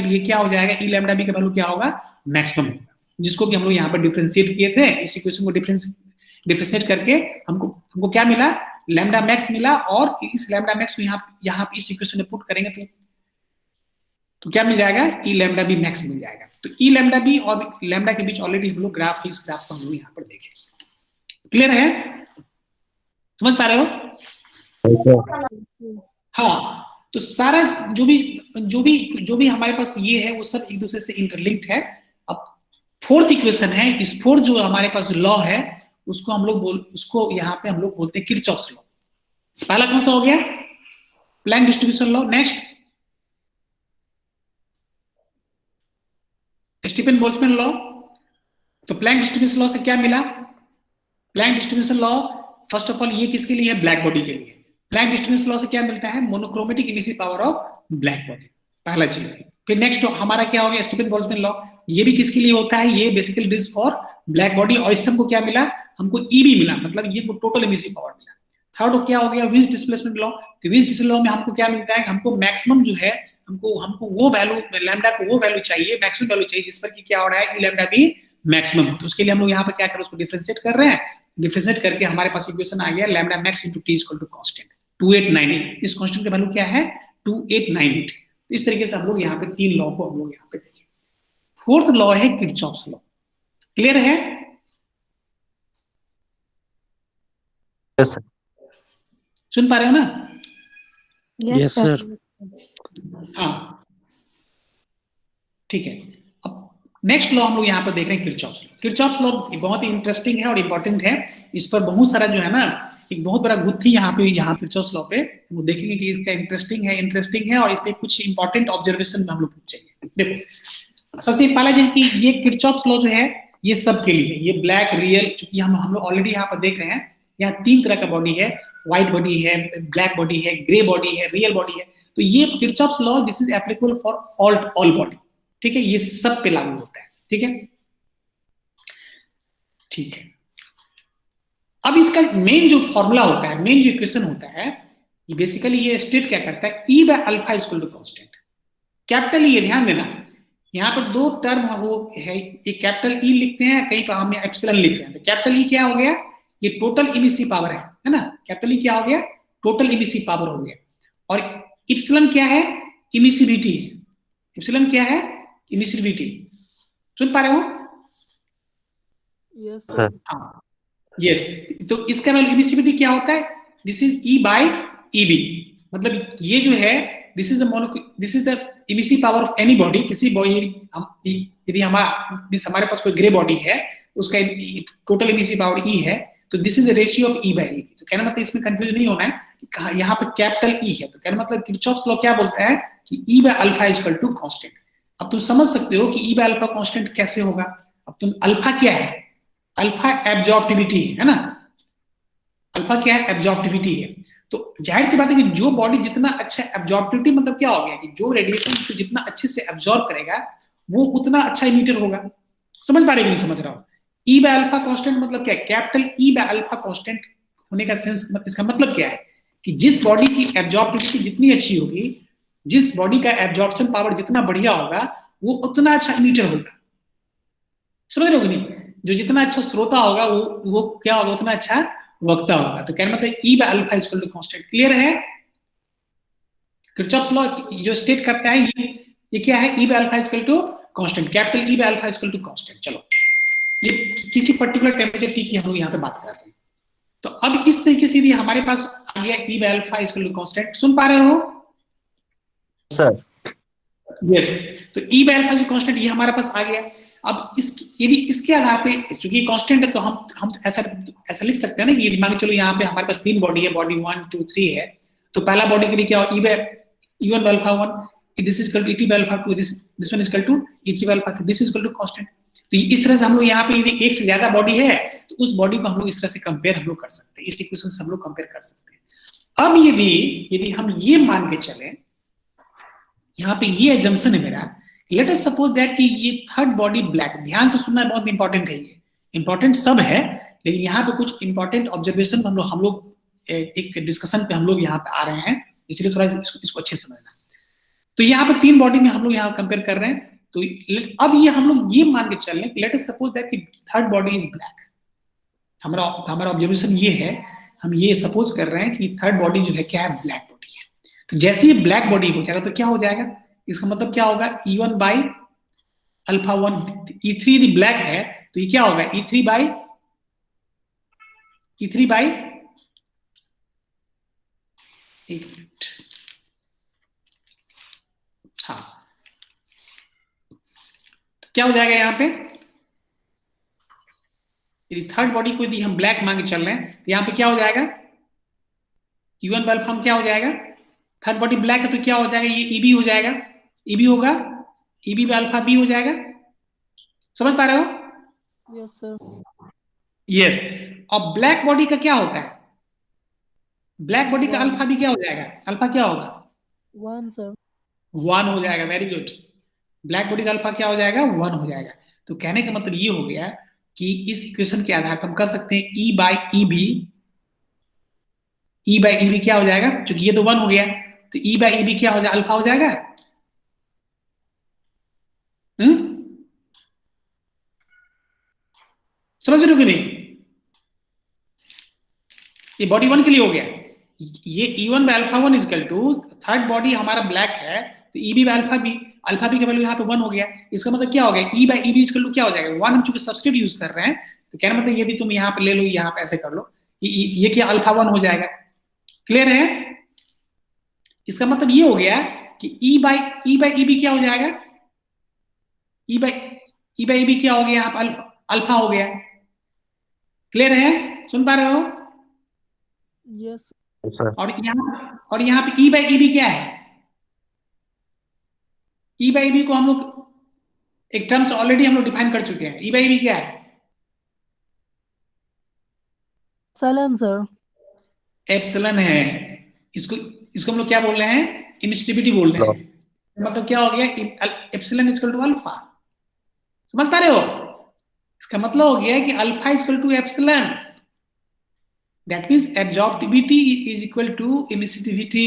लिए क्या हो जाएगा, ई लैम्डा बी का वैल्यू क्या होगा, मैक्सिमम होगा, जिसको कि हम लोग यहाँ पर डिफरेंशिएट किए थे। इस इक्वेशन को डिफरेंशिएट करके हमको क्या मिला, लैम्डा मैक्स मिला। और इस लैम्डा मैक्स को यहाँ पे इस इक्वेशन में पुट करेंगे तो क्या मिल जाएगा, ई लैम्डा बी मैक्स मिल जाएगा। तो ई लैम्डा बी और लैम्डा के बीच ऑलरेडी हम लोग ग्राफ है, इस ग्राफ को हम लोग यहाँ पर देखें। क्लियर है, समझ पा रहे हो? हाँ, तो सारा जो भी हमारे पास ये है वो सब एक दूसरे से इंटरलिंक्ड है। अब फोर्थ इक्वेशन है, इस फोर्थ जो हमारे पास लॉ है उसको यहाँ पे हम लोग बोलते हैं किरचॉफ्स लॉ। पहला कौन सा हो गया, Planck distribution law. Next Stefan Boltzmann law. तो प्लैंक डिस्ट्रीब्यूशन लॉ से क्या मिला, Planck distribution law first of all ये किसके लिए है, ब्लैक बॉडी के लिए। प्लैंक डिस्ट्रीब्यूशन लॉ से क्या मिलता है, monochromatic emissive power of black body, पहला चीज। फिर नेक्स्ट हमारा क्या हो गया, स्टीफन बोल्ट्जमैन लॉ। ये भी किसके लिए होता है, ये basically this for black body. और इससे हमको क्या मिला, हमको ईबी मिला, मतलब ये टोटल इमिसिव पावर मिला। थर्ड क्या हो गया, विंस डिस्प्लेसमेंट लॉ। तो विंस डिस्प्लेसमेंट लॉ में हमको क्या मिलता है, हमको मैक्सिमम जो है हमको वो वैल्यू लैम्डा को वो वैल्यू चाहिए, मैक्सिमम वैल्यू चाहिए जिस पर कि क्या हो रहा है, ई लैम्डा बी मैक्सिमम हो। तो उसके लिए हम लोग यहाँ पर क्या कर रहे हैं, उसको डिफरेंशिएट कर रहे हैं। डिफरेंशिएट करके हमारे पास इक्वेशन आ गया lambda max into T equal to constant 2898। इस कांस्टेंट का वैल्यू क्या है, 2898। तो इस तरीके से हम लोग यहाँ पे 3 लॉ को हम लोग यहाँ पे देखें। फोर्थ लॉ है किरचॉफ्स लॉ। क्लियर है? Yes sir. सुन पा रहे हो ना? Yes, sir. हाँ, ठीक है। अब नेक्स्ट लॉ हम लोग यहाँ पर देख रहे हैं किरचॉफ्स लॉ। किरचॉफ्स लॉ बहुत ही इंटरेस्टिंग है और इंपॉर्टेंट है। इस पर बहुत सारा जो है ना, एक बहुत बड़ा गुत्थी यहाँ किरचॉफ्स लॉ पे वो देखेंगे कि इसका इंटरेस्टिंग है और इस पे कुछ इंपॉर्टेंट ऑब्जर्वेशन हम लोग पूछेंगे। देखो, सबसे पहला जो है कि ये किरचॉफ्स लॉ जो है ये सब के लिए, ये ब्लैक रियल, चूंकि हम लोग ऑलरेडी यहाँ पर देख रहे हैं, यहाँ 3 तरह का बॉडी है, व्हाइट बॉडी है, ब्लैक बॉडी है, ग्रे बॉडी है, रियल बॉडी है। तो ये Kirchhoff's law this is applicable for all body. ठीक है, ये सब पे लागू होता है। ठीक है, ठीक है। अब इसका मेन जो फॉर्मूला होता है, मेन जो इक्वेशन होता है, ये बेसिकली ये स्टेट क्या करता है, E by alpha equal to constant. Capital E, ध्यान देना, यहाँ पर 2 टर्म वो है, एक कैपिटल ई लिखते हैं, कहीं पर हम एप्सिलॉन लिख रहे हैं। तो कैपिटल ई क्या हो गया, ये टोटल इमिसिव पावर है ना। कैपिटल ई क्या हो गया, टोटल इमिसिव पावर हो गया। और इप्सिलॉन क्या है, इमिसिविटी। इप्सिलॉन क्या है, इमिसिविटी। सुन पा रहे हो? Yes, sir. हाँ, यस। तो इसका वैल्यू इमिसिविटी क्या होता है, this is E bye EB. मतलब ये जो है this is the emissive power of any body. किसी बॉडी, यदि हमारे पास कोई ग्रे बॉडी है, उसका टोटल इमिसिव पावर ई है, तो this is the ratio of E bye EB. तो कहना मतलब इसमें कंफ्यूज नहीं होना है कि यहाँ पे कैपिटल ई है। तो कहना मतलब किरचॉफ्स लॉ क्या बोलता है कि E by alpha equal to constant. अब तुम समझ सकते हो कि ई बाय अल्फा कांस्टेंट कैसे होगा। अब तुम अल्फा क्या है, अल्फा एब्जॉर्प्टिविटी है ना, अल्फा क्या है, एब्जॉर्प्टिविटी है। तो जाहिर सी बात है कि जो बॉडी जितना अच्छा एब्जॉर्प्टिविटी, मतलब क्या हो गया कि जो रेडिएशन को जितना अच्छे से एब्जॉर्ब करेगा वो उतना अच्छा इमिटर होगा। समझ पा रहे हो, नहीं समझ रहा हो? ई बाय अल्फा कांस्टेंट मतलब क्या है, capital E by alpha constant होने का सेंस, इसका मतलब क्या है कि जिस बॉडी की एब्जॉर्प्टिविटी जितनी अच्छी होगी जिस बॉडी का एब्जॉर्प्शन पावर जितना बढ़िया होगा वो उतना अच्छा इमीटर होगा, समझ रहे हो कि नहीं? जो जितना अच्छा श्रोता होगा वो क्या होगा, उतना अच्छा वक्ता होगा। तो कहने मतलब E by alpha is equal to constant. Clear है? किरचॉफ्स लॉ जो स्टेट करता है ये क्या है, E by alpha is equal to constant, capital E by alpha is equal to constant. चलो ये किसी पर्टिकुलर टेम्परेचर टी की हम लोग यहाँ पे बात कर रहे हैं। तो अब इस तरीके से भी हमारे पास आ गया e by alpha is equal to constant. सुन पा रहे हो? Sir yes. तो ई बाय अल्फा जो कांस्टेंट ये हमारे पास आ गया। अब यदि इसके आधार पे चूंकि कांस्टेंट है तो हम ऐसा लिख सकते हैं ना कि मान के चलो यहाँ पे हमारे पास 3 बॉडी है, बॉडी 1 2 3 है। तो पहला बॉडी के लिए क्या हो, ई bye E1 by alpha 1 this is equal to ET by alpha 2, this one is equal to E3 by alpha 3, this is equal to constant। तो इस तरह से हम लोग यहाँ पे यदि एक से ज्यादा बॉडी है तो उस बॉडी को हम लोग इस तरह से कंपेयर हम लोग कर सकते हैं, इस इक्वेशन से हम लोग कंपेयर कर सकते हैं। अब यदि हम ये मान के चले, यहाँ पे ये एजम्पशन है मेरा, लेट अस सपोज दैट कि ये थर्ड बॉडी ब्लैक, ध्यान से सुनना बहुत इंपॉर्टेंट है, ये इंपॉर्टेंट सब है लेकिन यहाँ पे कुछ इंपॉर्टेंट ऑब्जर्वेशन हम लोग एक डिस्कशन पे हम लोग यहाँ पे आ रहे हैं, इसलिए थोड़ा इसको अच्छे से समझना। तो यहाँ पे 3 बॉडी में हम लोग यहाँ कंपेयर कर रहे हैं। तो अब ये हम लोग ये मान के चल रहे हैं, लेट अस सपोज दैट कि थर्ड बॉडी इज ब्लैक। हमारा ऑब्जर्वेशन ये है, हम ये सपोज कर रहे हैं कि थर्ड बॉडी जो है क्या है, ब्लैक बॉडी है। तो जैसे ये ब्लैक बॉडी हो जाएगा तो क्या हो जाएगा, इसका मतलब क्या होगा, E1 बाई अल्फा 1, E3 यदि ब्लैक है तो ये क्या होगा, E3 बाई एक मिनट, हाँ तो क्या हो जाएगा यहाँ पे, यदि थर्ड बॉडी को यदि हम ब्लैक मांगे चल रहे हैं तो यहाँ पे क्या हो जाएगा, E1 बाय अल्फा क्या हो जाएगा, थर्ड बॉडी ब्लैक है तो क्या हो जाएगा, ये EB हो जाएगा, EB होगा, EB बाय अल्फा B हो जाएगा। समझ पा रहे हो? Yes sir. यस। अब ब्लैक बॉडी का क्या होता है, ब्लैक बॉडी का अल्फा भी क्या हो जाएगा, अल्फा क्या होगा, 1 सर। 1 हो जाएगा। Very good. ब्लैक बॉडी का अल्फा क्या हो जाएगा, 1 हो जाएगा। तो कहने का मतलब ये हो गया कि इस इक्वेशन के आधार पर हम कह सकते हैं E बाई ईबी क्या हो जाएगा, क्योंकि ये तो 1 हो गया तो E बाई ईबी क्या हो जाएगा, अल्फा हो जाएगा। समझ रहे हो कि नहीं? ये बॉडी 1 के लिए हो गया, ये E1 by alpha 1 equal to third body हमारा ब्लैक है तो EB बाय अल्फा बी का वैल्यू यहाँ पे 1 हो गया। इसका मतलब क्या हो गया, E by EB equal to क्या हो जाएगा, 1। हम चूंकि सब्स्टिट्यूट यूज कर रहे हैं तो कहना मतलब ये भी तुम यहाँ पे ले लो, यहाँ पे ऐसे कर लो, ये क्या अल्फा 1 हो जाएगा। क्लियर है? इसका मतलब ये हो गया कि E बाई ईबी क्या हो जाएगा, E बाई ईबी क्या हो गया, यहाँ पे अल्फा हो गया। क्लियर है? सुन पा रहे हो? यस सर और यहाँ पे E बाई ईबी क्या है, E बाई ईबी को हम लोग एक टर्म्स ऑलरेडी हम लोग डिफाइन कर चुके हैं। E बाई ईबी क्या है, एप्सिलॉन सर। एप्सिलॉन है। इसको हम लोग क्या बोल रहे हैं, इमिसिविटी बोल रहे हैं। मतलब क्या हो गया, एप्सिलॉन इक्वल टू अल्फा। समझ पा रहे हो? इसका मतलब हो गया कि alpha equal to epsilon, that means absorptivity is equal to emissivity.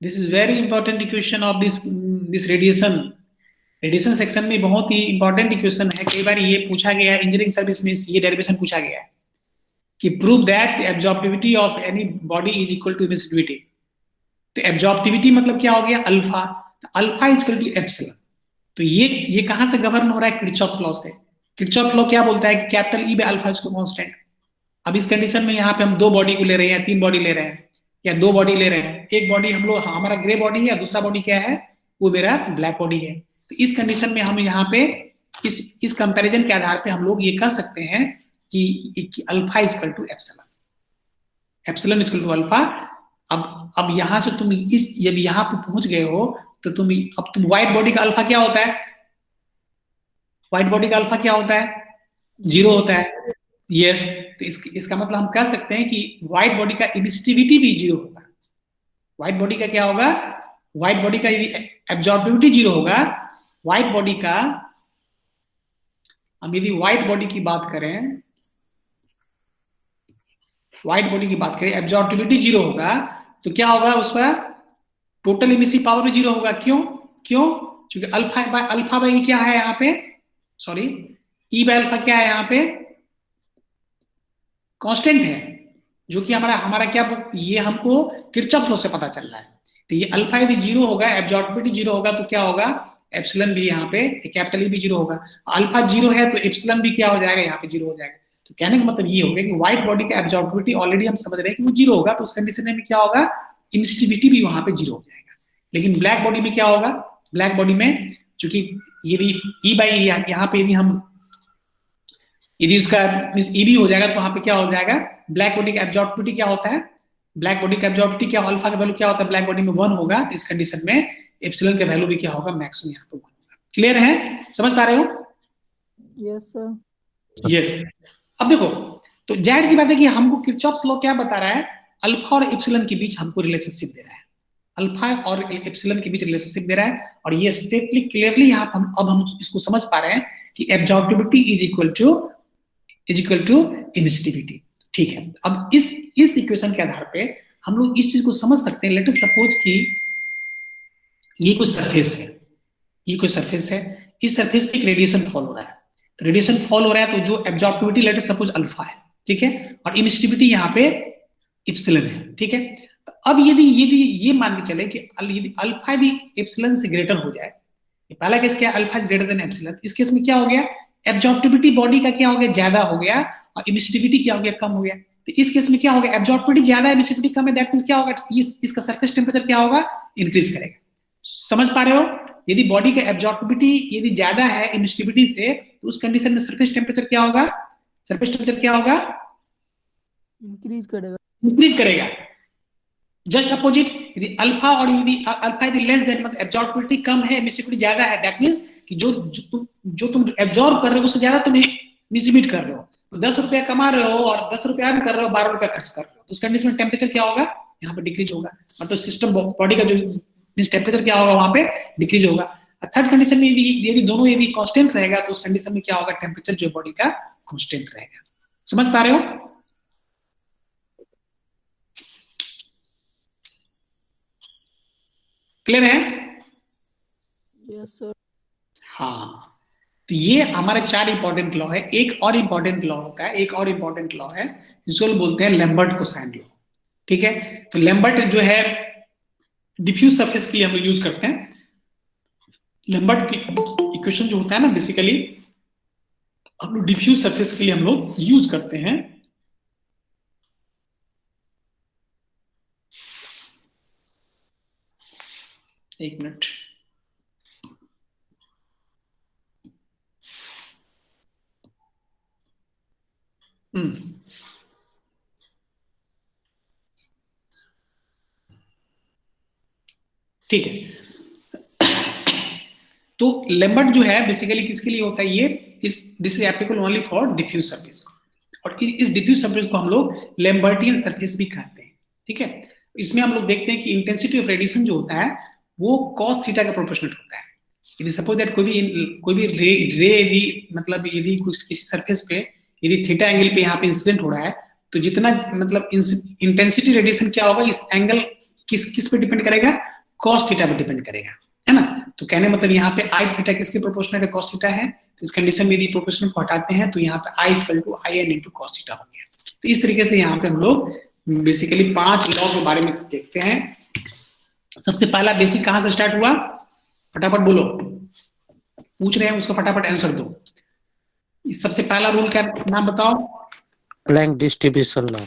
This is very important equation of this radiation section में बहुत ही important equation है। कई बार ये पूछा गया है इंजीनियरिंग सर्विस में, ये डेरिवेशन पूछा गया है कि prove that the absorptivity of any body is equal to emissivity। तो absorptivity मतलब क्या हो गया, alpha, alpha equal to epsilon. तो ये कहां से गवर्न हो रहा है, किरचॉफ लॉ से। किरचॉफ लॉ क्या बोलता है कि capital E by alpha is constant. अब इस कंडीशन में यहाँ पे हम 2 बॉडी को ले रहे हैं या 3 बॉडी ले रहे हैं या 2 बॉडी ले रहे हैं, एक बॉडी हम लोग हमारा ग्रे बॉडी है, दूसरा बॉडी क्या है, वो मेरा ब्लैक बॉडी है। तो इस कंडीशन में हम यहाँ पे इस कंपैरिजन के आधार पे हम लोग ये कह सकते हैं कि alpha equal to epsilon equal to alpha. अब यहाँ से तुम जब यहाँ पे पहुंच गए हो तो तुम व्हाइट बॉडी का अल्फा क्या होता है, व्हाइट बॉडी का अल्फा क्या होता है, 0 होता है। यस। तो इसका मतलब हम कह सकते हैं कि व्हाइट बॉडी का एमिसिविटी भी 0 होगा। व्हाइट बॉडी का क्या होगा, व्हाइट बॉडी का यदि एब्जॉर्बिविटी 0 होगा, व्हाइट बॉडी का, हम यदि व्हाइट बॉडी की बात करें, व्हाइट बॉडी की बात करें, एब्जॉर्बिविटी 0 होगा तो क्या होगा उसका, टोटल इमिसिव पावर भी जीरो होगा। क्यों? क्योंकि अल्फा बाई क्या है यहाँ पे, सॉरी ई बाय अल्फा क्या है यहाँ पे, कांस्टेंट है, जो कि हमारा क्या, ये हमको किरचॉफ लॉ से पता चल रहा है। तो ये अल्फा यदि जीरो होगा, एब्जॉर्बिबिलिटी जीरो होगा, तो क्या होगा, एप्सिलॉन भी यहाँ पे कैपिटल ई भी जीरो होगा। अल्फा जीरो है तो एप्सिलॉन भी क्या हो जाएगा, यहाँ पे जीरो हो जाएगा। तो कहने का मतलब ये हो गया कि व्हाइट बॉडी का एब्जॉर्बिबिलिटी ऑलरेडी हम समझ रहे हैं कि वो जीरो होगा, तो उस कंडीशन में क्या होगा, इमिसिविटी भी वहां पे जीरो हो जाएगा। लेकिन ब्लैक बॉडी में क्या होगा, ब्लैक बॉडी में चूंकि यदि ई बाई यहाँ पे यदि उसका मींस ई भी हो जाएगा, तो वहां पे क्या हो जाएगा, ब्लैक बॉडी का एब्जॉर्बिबिलिटी क्या होता है, ब्लैक बॉडी का एब्जॉर्बिबिलिटी क्या, अल्फा का वैल्यू क्या होता है ब्लैक बॉडी में 1 होगा। तो इस कंडीशन में एप्सिलॉन का वैल्यू भी क्या होगा, मैक्सिमम यहाँ पे 1 होगा। क्लियर है, समझ पा रहे हो? Yes, sir. यस। अब देखो, तो जाहिर सी बात है कि हमको किरचॉफ्स लॉ क्या बता रहा है, अल्फा और एप्सिलॉन के बीच हमको रिलेशनशिप दे रहा है, अल्फा और एप्सिलॉन के बीच रिलेशनशिप दे रहा है। और ये स्टेटली क्लियरली यहाँ हम इसको समझ पा रहे हैं कि एब्जॉर्बिबिलिटी इज इक्वल टू इमिसिविटी। ठीक है, अब इस इक्वेशन के आधार पे हम लोग इस चीज को समझ सकते हैं। लेट अस सपोज कि ये कोई सरफेस है, इस सरफेस पे एक रेडिएशन फॉल हो रहा है। तो रेडिएशन फॉल हो रहा है तो जो एब्जॉर्बिबिलिटी लेट अस सपोज अल्फा है, ठीक है, और इमिसिविटी यहाँ पे एप्सिलॉन है, ठीक है। तो अब यदि ये मान के चले कि यदि अल्फा यदि एप्सिलॉन से ग्रेटर हो जाए, पहला केस क्या, अल्फा ग्रेटर देन एप्सिलॉन, इस केस में क्या हो गया, एब्जॉर्बिबिलिटी बॉडी का क्या हो गया, ज्यादा हो गया, और इमिसिविटी क्या हो गया, कम हो गया। तो इस केस में क्या होगा, एब्जॉर्बिबिलिटी ज्यादा है, इमिसिविटी कम है, दैट मींस क्या होगा, इसका सरफेस टेम्परेचर क्या होगा, इंक्रीज करेगा। समझ पा रहे हो? यदि बॉडी का एब्जॉर्बिबिलिटी यदि ज्यादा है इमिसिविटी से, तो उस कंडीशन में सरफेस टेम्परेचर क्या होगा, Increase करेगा. इंक्रीज करेगा। जस्ट अपोजिट, यदि अल्फा यदि लेस देन, मतलब एब्जॉर्बिबिलिटी कम है, इमिसिविटी ज्यादा है, दैट मींस कि जो तुम एब्जॉर्ब कर रहे हो उससे ज्यादा तुम इमिसिविट कर रहे हो। तो 10 रुपया कमा रहे हो और 10 रुपया भी कर रहे हो, 12 रुपया खर्च कर रहे हो, तो उस कंडीशन में टेम्परेचर क्या होगा, यहाँ पे डिक्रीज होगा। मतलब सिस्टम बॉडी का जो मींस टेम्परेचर क्या होगा, वहां पे डिक्रीज होगा। थर्ड कंडीशन में यदि दोनों यदि कांस्टेंट रहेगा, तो उस कंडीशन में क्या होगा, टेम्परेचर जो बॉडी का कांस्टेंट रहेगा। समझ पा रहे हो? क्लियर है? Yes, sir. हाँ, तो ये हमारे 4 इंपॉर्टेंट लॉ है। एक और इंपॉर्टेंट लॉ है, जिसको बोलते हैं लैम्बर्ट कोसाइन लॉ। ठीक है, तो लैम्बर्ट जो है डिफ्यूज सरफेस के लिए हम लोग यूज करते हैं। लैम्बर्ट की इक्वेशन जो होता है ना, बेसिकली हम लोग डिफ्यूज सरफेस के लिए हम लोग यूज करते हैं। एक मिनट, ठीक है। तो लैम्बर्ट जो है बेसिकली किसके लिए होता है, ये this is applicable only for diffuse surface, और इस डिफ्यूज सरफेस को हम लोग लैम्बर्टियन सरफेस भी कहते हैं। ठीक है, इसमें हम लोग देखते हैं कि इंटेंसिटी ऑफ रेडिएशन जो होता है वो cos थीटा का प्रोपोर्शनल होता है। यदि सपोज दैट कोई भी रे यदि मतलब यदि किसी सरफेस पे यदि थीटा एंगल पे यहाँ पे इंसिडेंट हो रहा है, तो जितना मतलब इंटेंसिटी रेडिएशन क्या होगा, इस एंगल किस पे डिपेंड करेगा, cos थीटा पे डिपेंड करेगा, है ना। तो कहने मतलब यहाँ पे आई थीटा किसके प्रोपोर्शनल है, cos थीटा है। तो इस कंडीशन में यदि प्रोपोर्शनल को हटाते हैं तो यहाँ पे I = IN × cos थीटा हो गया। तो इस तरीके से यहाँ पे हम लोग बेसिकली 5 लॉ के बारे में देखते हैं। सबसे पहला बेसिक कहां से स्टार्ट हुआ, फटाफट बोलो, पूछ रहे हैं उसका फटाफट आंसर दो। सबसे पहला रूल क्या नाम बताओ, प्लैंक डिस्ट्रीब्यूशन लॉ।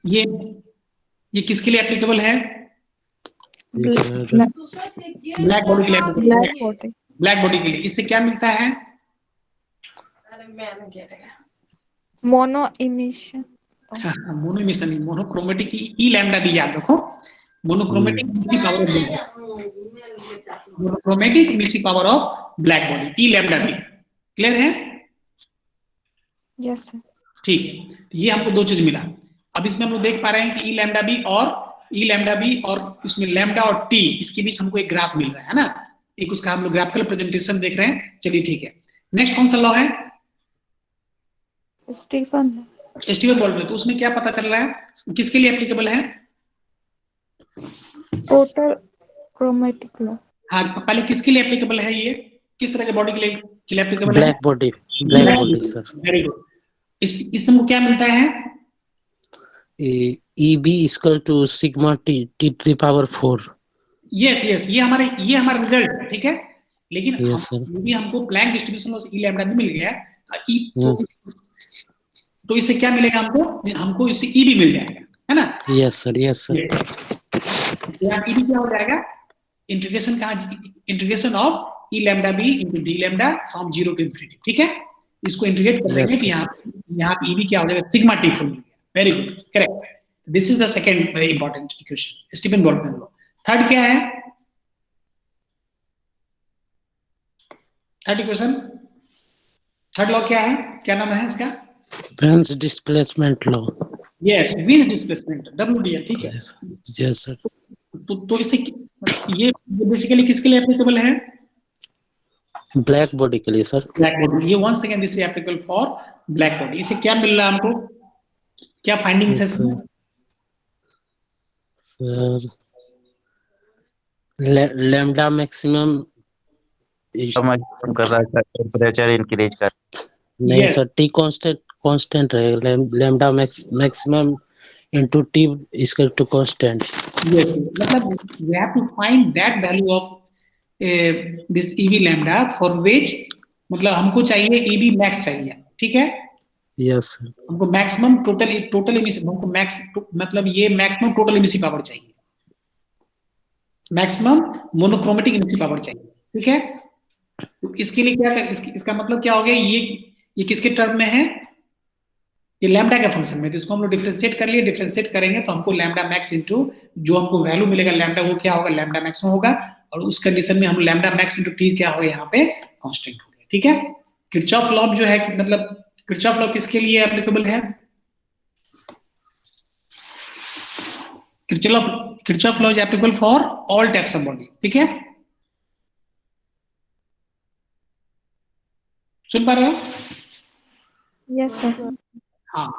ये किसके लिए एप्लीकेबल है, ब्लैक बॉडी के लिए, ब्लैक बॉडी के लिए। इससे क्या मिलता है, mono emission, mono emission, monochromatic e lambda भी याद रखो, monochromatic emissive power of black body, e lambda भी। क्लियर है? Yes sir. ठीक है, तो ये हमको 2 चीज मिला। अब इसमें हम लोग देख पा रहे हैं कि ई लैम्डा बी और इसमें लैम्डा और टी, इसके बीच हमको एक ग्राफ मिल रहा है ना, एक उसका हम लोग ग्राफिकल प्रेजेंटेशन देख रहे हैं। चलिए ठीक है, नेक्स्ट कौन सा लॉ है, स्टीफन बोल रहे, तो उसमें क्या पता चल रहा है किसके लिए एप्लीकेबल है, Total chromatic law. हाँ, पहले किसके लिए एप्लीकेबल है ये? किस तरह के बॉडी के लिए एप्लीकेबल है? Black body sir. Very good. इस हमको क्या मिलता है? EB equal to sigma T to the power 4। Yes yes, ये हमारा रिजल्ट है, ठीक है। लेकिन Yes, sir. यदि हमको प्लैंक डिस्ट्रीब्यूशन लॉ से ई लैम्डा भी मिल गया Yes. तो इससे क्या मिलेगा हमको इससे ई भी मिल जाएगा, है ना? Yes sir. यहाँ ई भी क्या हो जाएगा? Integration of E lambda B into D lambda from 0 to infinity, ठीक है। इसको इंटीग्रेट कर लेंगे Yes, तो sir. यहाँ पे ई भी क्या हो जाएगा? सिग्मा टी फुल मिल गया। Very good, correct. This is the second very important equation, Stephen Boltzmann law. Third क्या है? थर्ड इक्वेशन, थर्ड लॉ क्या है? क्या नाम है इसका? Wien's displacement law. Yes, Wien's displacement, WDL, ठीक है। Yes sir. तो इससे ये बेसिकली किसके लिए एप्लीकेबल है? ब्लैक बॉडी के लिए सर। Black body. ये once again this is applicable for black body. इससे क्या मिल रहा है हमको? क्या फाइंडिंग्स है इसमें? सर लैम्डा मैक्सिमम कर रहा है, टेम्परेचर इंक्रीज कर। नहीं Yes. सर, टी कांस्टेंट रहेगा। Lambda maximum into T is equal to constant. Yes, मतलब we have to find that value of this EV lambda for which मतलब हमको चाहिए EV max चाहिए, ठीक है। Yes sir. हमको मैक्सिमम टोटल एमिसिव, हमको मैक्स मतलब ये मैक्सिमम टोटल एमिसिव पावर चाहिए, मैक्सिमम मोनोक्रोमेटिक एमिसिव पावर चाहिए, ठीक है। तो इसके लिए क्या इसका मतलब क्या हो गया? ये किसके टर्म में है? ये लैम्डा का फंक्शन में। तो इसको हम लोग डिफरेंशिएट कर लिए, डिफरेंशिएट करेंगे तो हमको लैम्डा मैक्स इनटू जो हमको वैल्यू मिलेगा लैम्डा, वो क्या होगा? लैम्डा मैक्सिमम होगा। और उस कंडीशन में हम लैम्डा मैक्स इनटू टी क्या होगा? यहाँ पे कांस्टेंट हो गया, ठीक है। किरचॉफ लॉ जो है मतलब किरचॉफ लॉ किसके लिए एप्लीकेबल है? Kirchhoff law is applicable for all types of body, ठीक है। सुन पा रहे हो? Yes, sir. हाँ,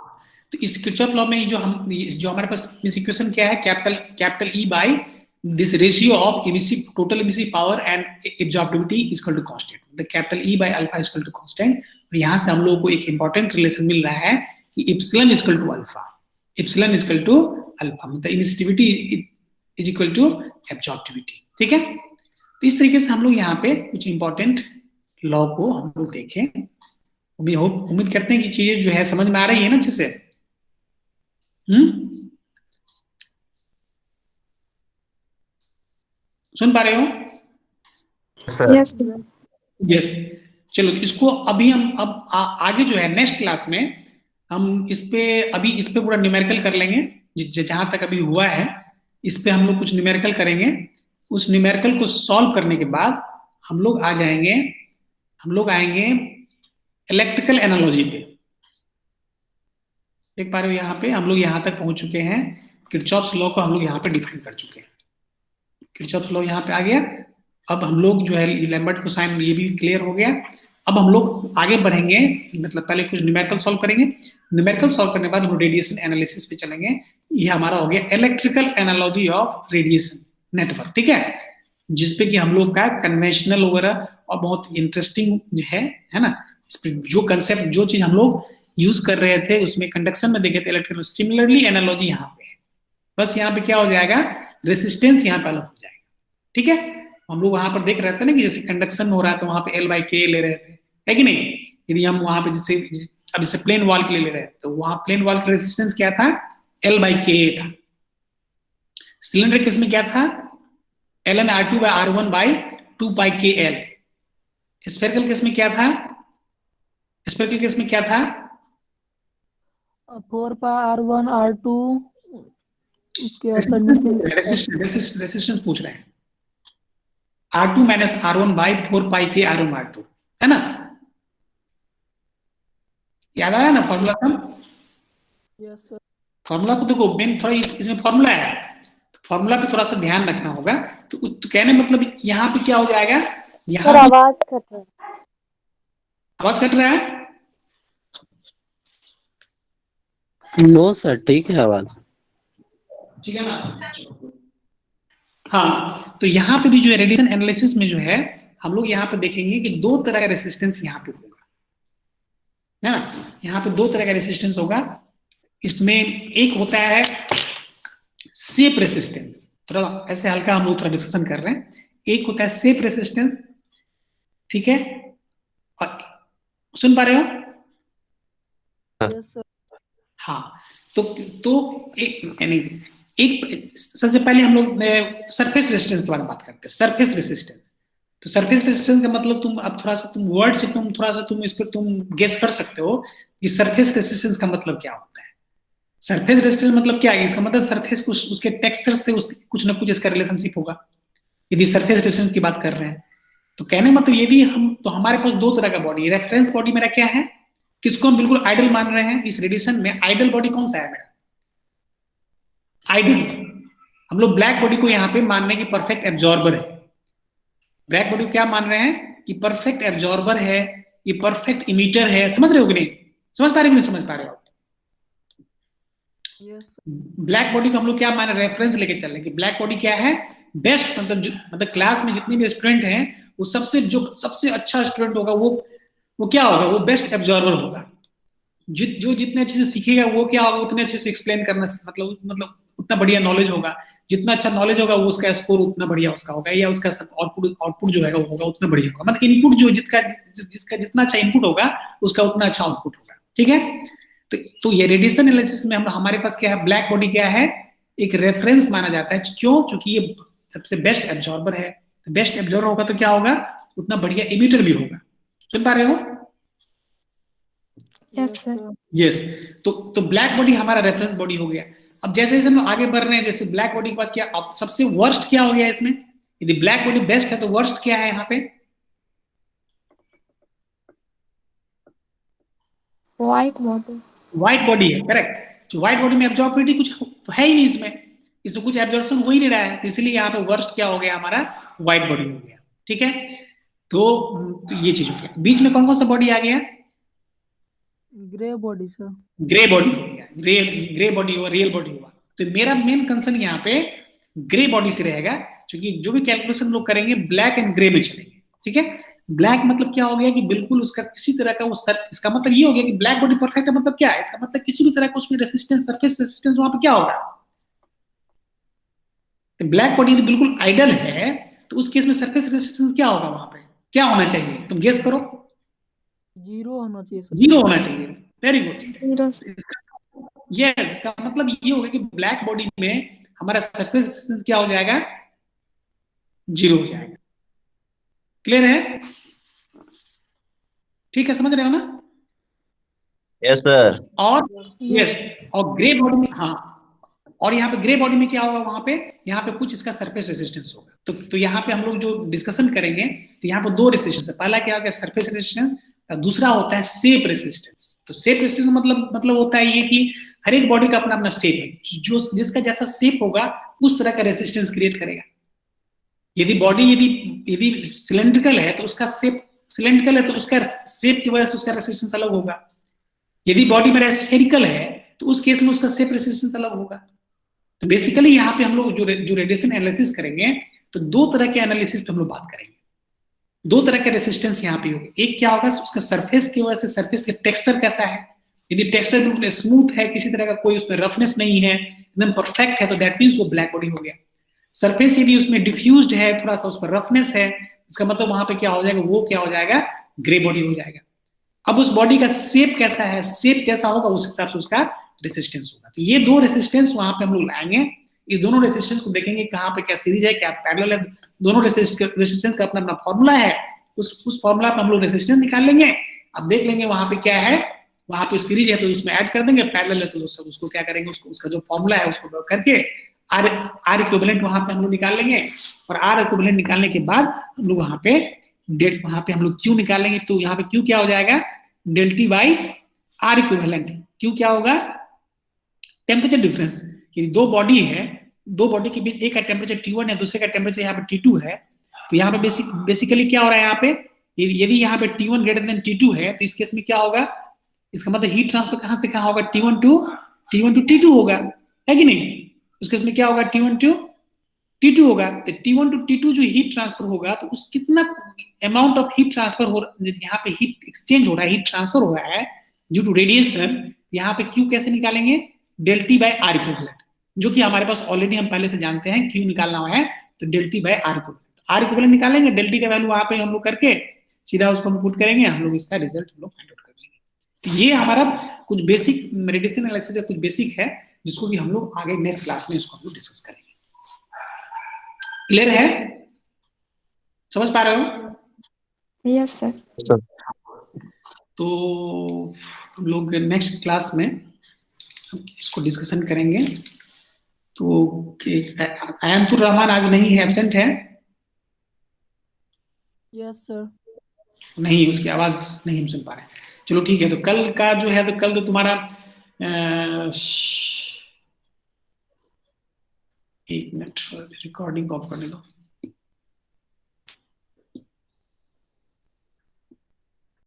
तो इस किरचॉफ लॉ में जो हमारे पास इस इक्वेशन क्या है? Capital E by this ratio of emissive total emissive power and absorptivity is equal to constant. The capital E by alpha is equal to constant. और यहाँ से हम लोगों को एक इंपॉर्टेंट रिलेशन मिल रहा है कि epsilon is equal to alpha, epsilon is equal to alpha, मतलब emissivity is equal to absorbivity, ठीक है। तो इस तरीके से हम लोग यहाँ पे कुछ इंपॉर्टेंट लॉ को हम लोग देखें। उम्मीद करते हैं कि चीजें जो है समझ में आ रही है ना अच्छे से। सुन पा रहे हो? Yes, sir. यस। चलो इसको अभी हम आगे जो है नेक्स्ट क्लास में हम इस पे पूरा न्यूमेरिकल कर लेंगे। जहां तक अभी हुआ है इस पे हम लोग कुछ न्यूमेरिकल करेंगे। उस न्यूमेरिकल को सॉल्व करने के बाद हम लोग आएंगे इलेक्ट्रिकल एनालॉजी पे। देख पा रहे हो यहाँ पे हम लोग यहाँ तक पहुंच चुके हैं। किरचॉफ्स लॉ को हम लोग यहाँ पे डिफाइन कर चुके हैं। किरचॉफ्स लॉ यहाँ पे आ गया। अब हम लोग जो है लैम्बर्ट कोसाइन ये भी क्लियर हो गया। अब हम लोग आगे बढ़ेंगे, मतलब पहले कुछ न्यूमेरिकल सॉल्व करेंगे। न्यूमेरिकल सॉल्व करने के बाद हम रेडिएशन एनालिसिस पे चलेंगे। ये हमारा हो गया electrical analogy of radiation network, ठीक है, जिसपे कि हम लोग का कन्वेंशनल वगैरह और बहुत इंटरेस्टिंग है ना। इस पे जो कंसेप्ट जो चीज हम लोग यूज कर रहे थे उसमें कंडक्शन में देखे थे इलेक्ट्रिकल, सिमिलरली एनालॉजी यहाँ पे है। बस यहाँ पे क्या हो जाएगा? रेसिस्टेंस यहाँ पे अलग हो जाएगा, ठीक है। हम लोग वहां पर देख रहे थे ना कि जैसे कंडक्शन हो रहा है तो वहां पे L/K ले रहे थे, है कि नहीं। यदि हम वहां पे जैसे अब जैसे प्लेन वॉल के लिए ले रहे थे तो वहां प्लेन वॉल का रेसिस्टेंस क्या था? L/K था। सिलेंडर केस में क्या था? ln R2/R1/2πkL। स्फेरिकल केस में क्या था? स्फेरिकल केस में क्या था? 4π r1 r2 उसके रेसिस्टेंस पूछ रहे हैं। R2 माइनस R1/4πkR1R2, है ना। याद आ रहा है ना फॉर्मूला का? Yes sir. फॉर्मूला को देखो, मेन थोड़ा इसमें फॉर्मूला है, फॉर्मूला पे थोड़ा सा ध्यान रखना होगा। तो कहने मतलब यहाँ पे क्या हो जाएगा? यहाँ आवाज कट रहा है। आवाज कट रहा है? नो सर, ठीक है आवाज। ठीक है ना। हाँ, तो यहाँ पे भी जो है रेडिएशन एनालिसिस में जो है हम लोग यहाँ पे देखेंगे कि दो तरह का रेसिस्टेंस यहाँ पे होगा, है ना। यहाँ पे दो तरह का रेसिस्टेंस होगा। इसमें एक होता है सेप रेसिस्टेंस, थोड़ा ऐसे हल्का हम लोग थोड़ा डिस्कशन कर रहे हैं। एक होता है सेप रेसिस्टेंस, ठीक है, और सुन पा रहे हो? Yes sir. हाँ, तो एक यानी एक सबसे पहले हम लोग सरफेस रेजिस्टेंस के बारे में बात करते हैं। सरफेस रेजिस्टेंस, तो सरफेस रेजिस्टेंस का मतलब तुम अब थोड़ा सा तुम वर्ड से तुम थोड़ा सा तुम इस पर तुम गेस कर सकते हो कि सरफेस रेजिस्टेंस का मतलब क्या होता है। सरफेस रेजिस्टेंस मतलब क्या है? इसका मतलब सरफेस को उसके टेक्सचर से कुछ ना कुछ इसका रिलेशनशिप होगा, यदि सरफेस रेजिस्टेंस की बात कर रहे हैं। तो कहने मतलब यदि हम, तो हमारे पास दो तरह का बॉडी, रेफरेंस बॉडी मेरा क्या है, किसको हम बिल्कुल आइडल मान रहे हैं इस रेडिएशन में? आइडल बॉडी कौन सा है मेरा? आइडल। हम लोग ब्लैक बॉडी को यहाँ पे मान रहे हैं कि परफेक्ट एब्जॉर्बर है। ब्लैक बॉडी को क्या मान रहे हैं कि परफेक्ट एब्जॉर्बर है, ये परफेक्ट इमिटर है। समझ रहे हो कि नहीं? समझ पा रहे हो कि नहीं समझ पा रहे हो? यस ब्लैक बॉडी को हम लोग क्या मान रहे हैं? रेफरेंस लेके चल रहे हैं कि ब्लैक बॉडी क्या है, बेस्ट, मतलब क्लास में जितने भी स्टूडेंट हैं वो सबसे अच्छा स्टूडेंट होगा, वो क्या होगा? वो बेस्ट एब्जॉर्बर होगा। जो जितने अच्छे से सीखेगा वो क्या होगा? उतने अच्छे से एक्सप्लेन करना, मतलब उतना बढ़िया नॉलेज होगा। जितना अच्छा नॉलेज होगा वो उसका स्कोर उतना बढ़िया उसका होगा, या उसका आउटपुट जो है वो होगा उतना बढ़िया होगा। मतलब इनपुट जो जिसका जितना अच्छा इनपुट होगा उसका उतना अच्छा आउटपुट होगा, ठीक है। तो ये रेडिएशन एनालिसिस में हमारे पास क्या है? ब्लैक बॉडी क्या है? एक रेफरेंस माना जाता है। क्यों? क्योंकि ये सबसे बेस्ट एब्जॉर्बर है। बेस्ट एब्जॉर्बर होगा तो क्या होगा? उतना बढ़िया इमिटर भी होगा। सुन पा रहे हो? Yes, sir. यस। तो ब्लैक बॉडी हमारा रेफरेंस बॉडी हो गया। अब जैसे जैसे हम आगे बढ़ रहे हैं, जैसे ब्लैक बॉडी के बाद क्या, अब सबसे वर्स्ट क्या हो गया इसमें? यदि ब्लैक बॉडी बेस्ट है तो वर्स्ट क्या है यहाँ पे? White body. व्हाइट बॉडी है, करेक्ट। जो व्हाइट बॉडी में एब्जॉर्बिलिटी कुछ तो है ही नहीं, इसमें कुछ एब्जॉर्प्शन हो ही नहीं रहा है, तो इसलिए यहाँ पे वर्स्ट क्या हो गया? हमारा व्हाइट बॉडी हो गया, ठीक है। तो ये चीज हो गया। बीच में कौन कौन सा बॉडी आ गया? Grey body sir. Grey body हो गया। ग्रे बॉडी हुआ, रियल बॉडी हुआ। तो मेरा मेन कंसर्न यहाँ पे ग्रे बॉडी से रहेगा, क्योंकि जो भी कैलकुलेशन लोग करेंगे ब्लैक एंड ग्रे में चलेंगे, ठीक है। ब्लैक मतलब क्या हो गया कि बिल्कुल उसका किसी तरह का इसका मतलब ये हो गया कि ब्लैक बॉडी परफेक्ट है। मतलब क्या है इसका? मतलब किसी भी तरह का उसमें रेसिस्टेंस, सरफेस रेसिस्टेंस वहां पे क्या होगा? तो ब्लैक बॉडी यदि बिल्कुल आइडल है तो उस केस में सरफेस रेसिस्टेंस क्या होगा? वहां पे क्या होना चाहिए? तुम गेस करो। 0 होना चाहिए सर। 0 होना चाहिए। Very good. Zero. यस, इसका मतलब ये होगा कि ब्लैक बॉडी में हमारा सरफेस रेजिस्टेंस क्या हो जाएगा? 0 हो जाएगा। क्लियर है? ठीक है, समझ रहे हो ना? Yes sir. और यस, और ग्रे बॉडी में, हाँ, और यहाँ पे ग्रे बॉडी में क्या होगा? वहां पे यहाँ पे कुछ इसका सरफेस रेजिस्टेंस होगा। तो यहाँ पे हम लोग जो डिस्कशन करेंगे तो यहाँ पे दो रेजिस्टेंस है। पहला क्या होगा? Surface resistance. दूसरा होता है सेप रेजिस्टेंस। तो सेप रेजिस्टेंस मतलब होता है ये कि हर एक बॉडी का अपना अपना सेप है, जो जिसका जैसा सेप होगा उस तरह का रेजिस्टेंस क्रिएट करेगा। यदि बॉडी यदि सिलेंड्रिकल है तो उसका सेप सिलेंड्रिकल है, तो उसका सेप की वजह से उसका रेजिस्टेंस अलग होगा। यदि बॉडी मेरा स्फेरिकल है तो उस केस में उसका सेप रेजिस्टेंस अलग होगा। तो बेसिकली यहाँ पे हम लोग जो रेडिएशन एनालिसिस करेंगे तो दो तरह के एनालिसिस पे हम लोग बात करेंगे। दो तरह के रेसिस्टेंस यहाँ पे होगा। एक क्या होगा? उसका सरफेस की वजह से सरफेस का टेक्सचर कैसा है। यदि टेक्सचर बिल्कुल स्मूथ है, किसी तरह का कोई उसमें रफनेस नहीं है, एकदम परफेक्ट है, तो दैट मींस वो ब्लैक बॉडी हो गया। सरफेस यदि उसमें डिफ्यूज्ड है, थोड़ा सा उस पर रफनेस है, इसका मतलब वहां पे क्या हो जाएगा? वो क्या हो जाएगा? ग्रे बॉडी हो जाएगा। अब उस बॉडी का शेप कैसा है? शेप जैसा होगा उस हिसाब से उसका रेसिस्टेंस होगा। तो ये दो रेसिस्टेंस वहां पे हम लोग लाएंगे। इस दोनों रेसिस्टेंस को देखेंगे कहाँ पे क्या सीरीज है, क्या पैरेलल है। दोनों रेसिस्टेंस का अपना अपना फॉर्मूला है। उस फॉर्मूला पे हम लोग रेसिस्टेंस निकाल लेंगे। अब देख लेंगे वहां पे क्या है, वहां पे सीरीज है तो उसमें ऐड कर देंगे, पैरेलल है तो उसको क्या करेंगे, उसका जो फॉर्मूला है उसको करके आर इक्विवेलेंट वहां पे हम लोग निकाल लेंगे। और आर इक्विवेलेंट निकालने के बाद हम लोग वहां पे हम लोग क्यू निकालेंगे। तो यहाँ पे क्यू क्या हो जाएगा? Del T by R equivalent. Q क्या होगा? Temperature difference. यदि दो बॉडी है, दो बॉडी के बीच एक का टेम्परेचर T1 है, दूसरे का टेम्परेचर यहाँ पे T2 है, तो यहाँ पे बेसिकली क्या हो रहा है? यहाँ पे यदि यहाँ पे T1 ग्रेटर देन T2 है तो इस केस में क्या होगा? इसका मतलब हीट ट्रांसफर कहां से कहां होगा? T1 टू T2 होगा, है कि नहीं? उस केस में क्या होगा? T1 टू T2 होगा, तो T1 टू T2 जो हीट ट्रांसफर होगा तो उस कितना अमाउंट ऑफ हीट ट्रांसफर हो, यहाँ पे हीट एक्सचेंज हो रहा है, हीट ट्रांसफर हो रहा है ड्यू टू रेडिएशन। यहाँ पे Q कैसे निकालेंगे, del T by R equivalent, जो कि हमारे पास ऑलरेडी हम पहले से जानते हैं Q निकालना है तो del T by R equivalent, R equivalent निकालेंगे, डेल T का वैल्यू वहां पे हम लोग करके सीधा उसको हम पुट करेंगे, हम लोग इसका रिजल्ट हम लोग फाइंड आउट कर लेंगे। तो ये हमारा कुछ बेसिक रेडिएशन एनालिसिस का कुछ बेसिक है, जिसको कि हम लोग आगे नेक्स्ट क्लास में इसको हम लोग डिस्कस करेंगे। क्लियर है, समझ पा रहे हो? Yes, sir. Sir. तो हम लोग नेक्स्ट क्लास में इसको डिस्कशन करेंगे। तो अयंतुर रहमान आज नहीं है, एब्सेंट है, यस सर। नहीं, उसकी आवाज नहीं हम सुन पा रहे हैं। चलो ठीक है, तो कल का जो है, तो कल तो तुम्हारा एक मिनट रिकॉर्डिंग ऑफ करने दो।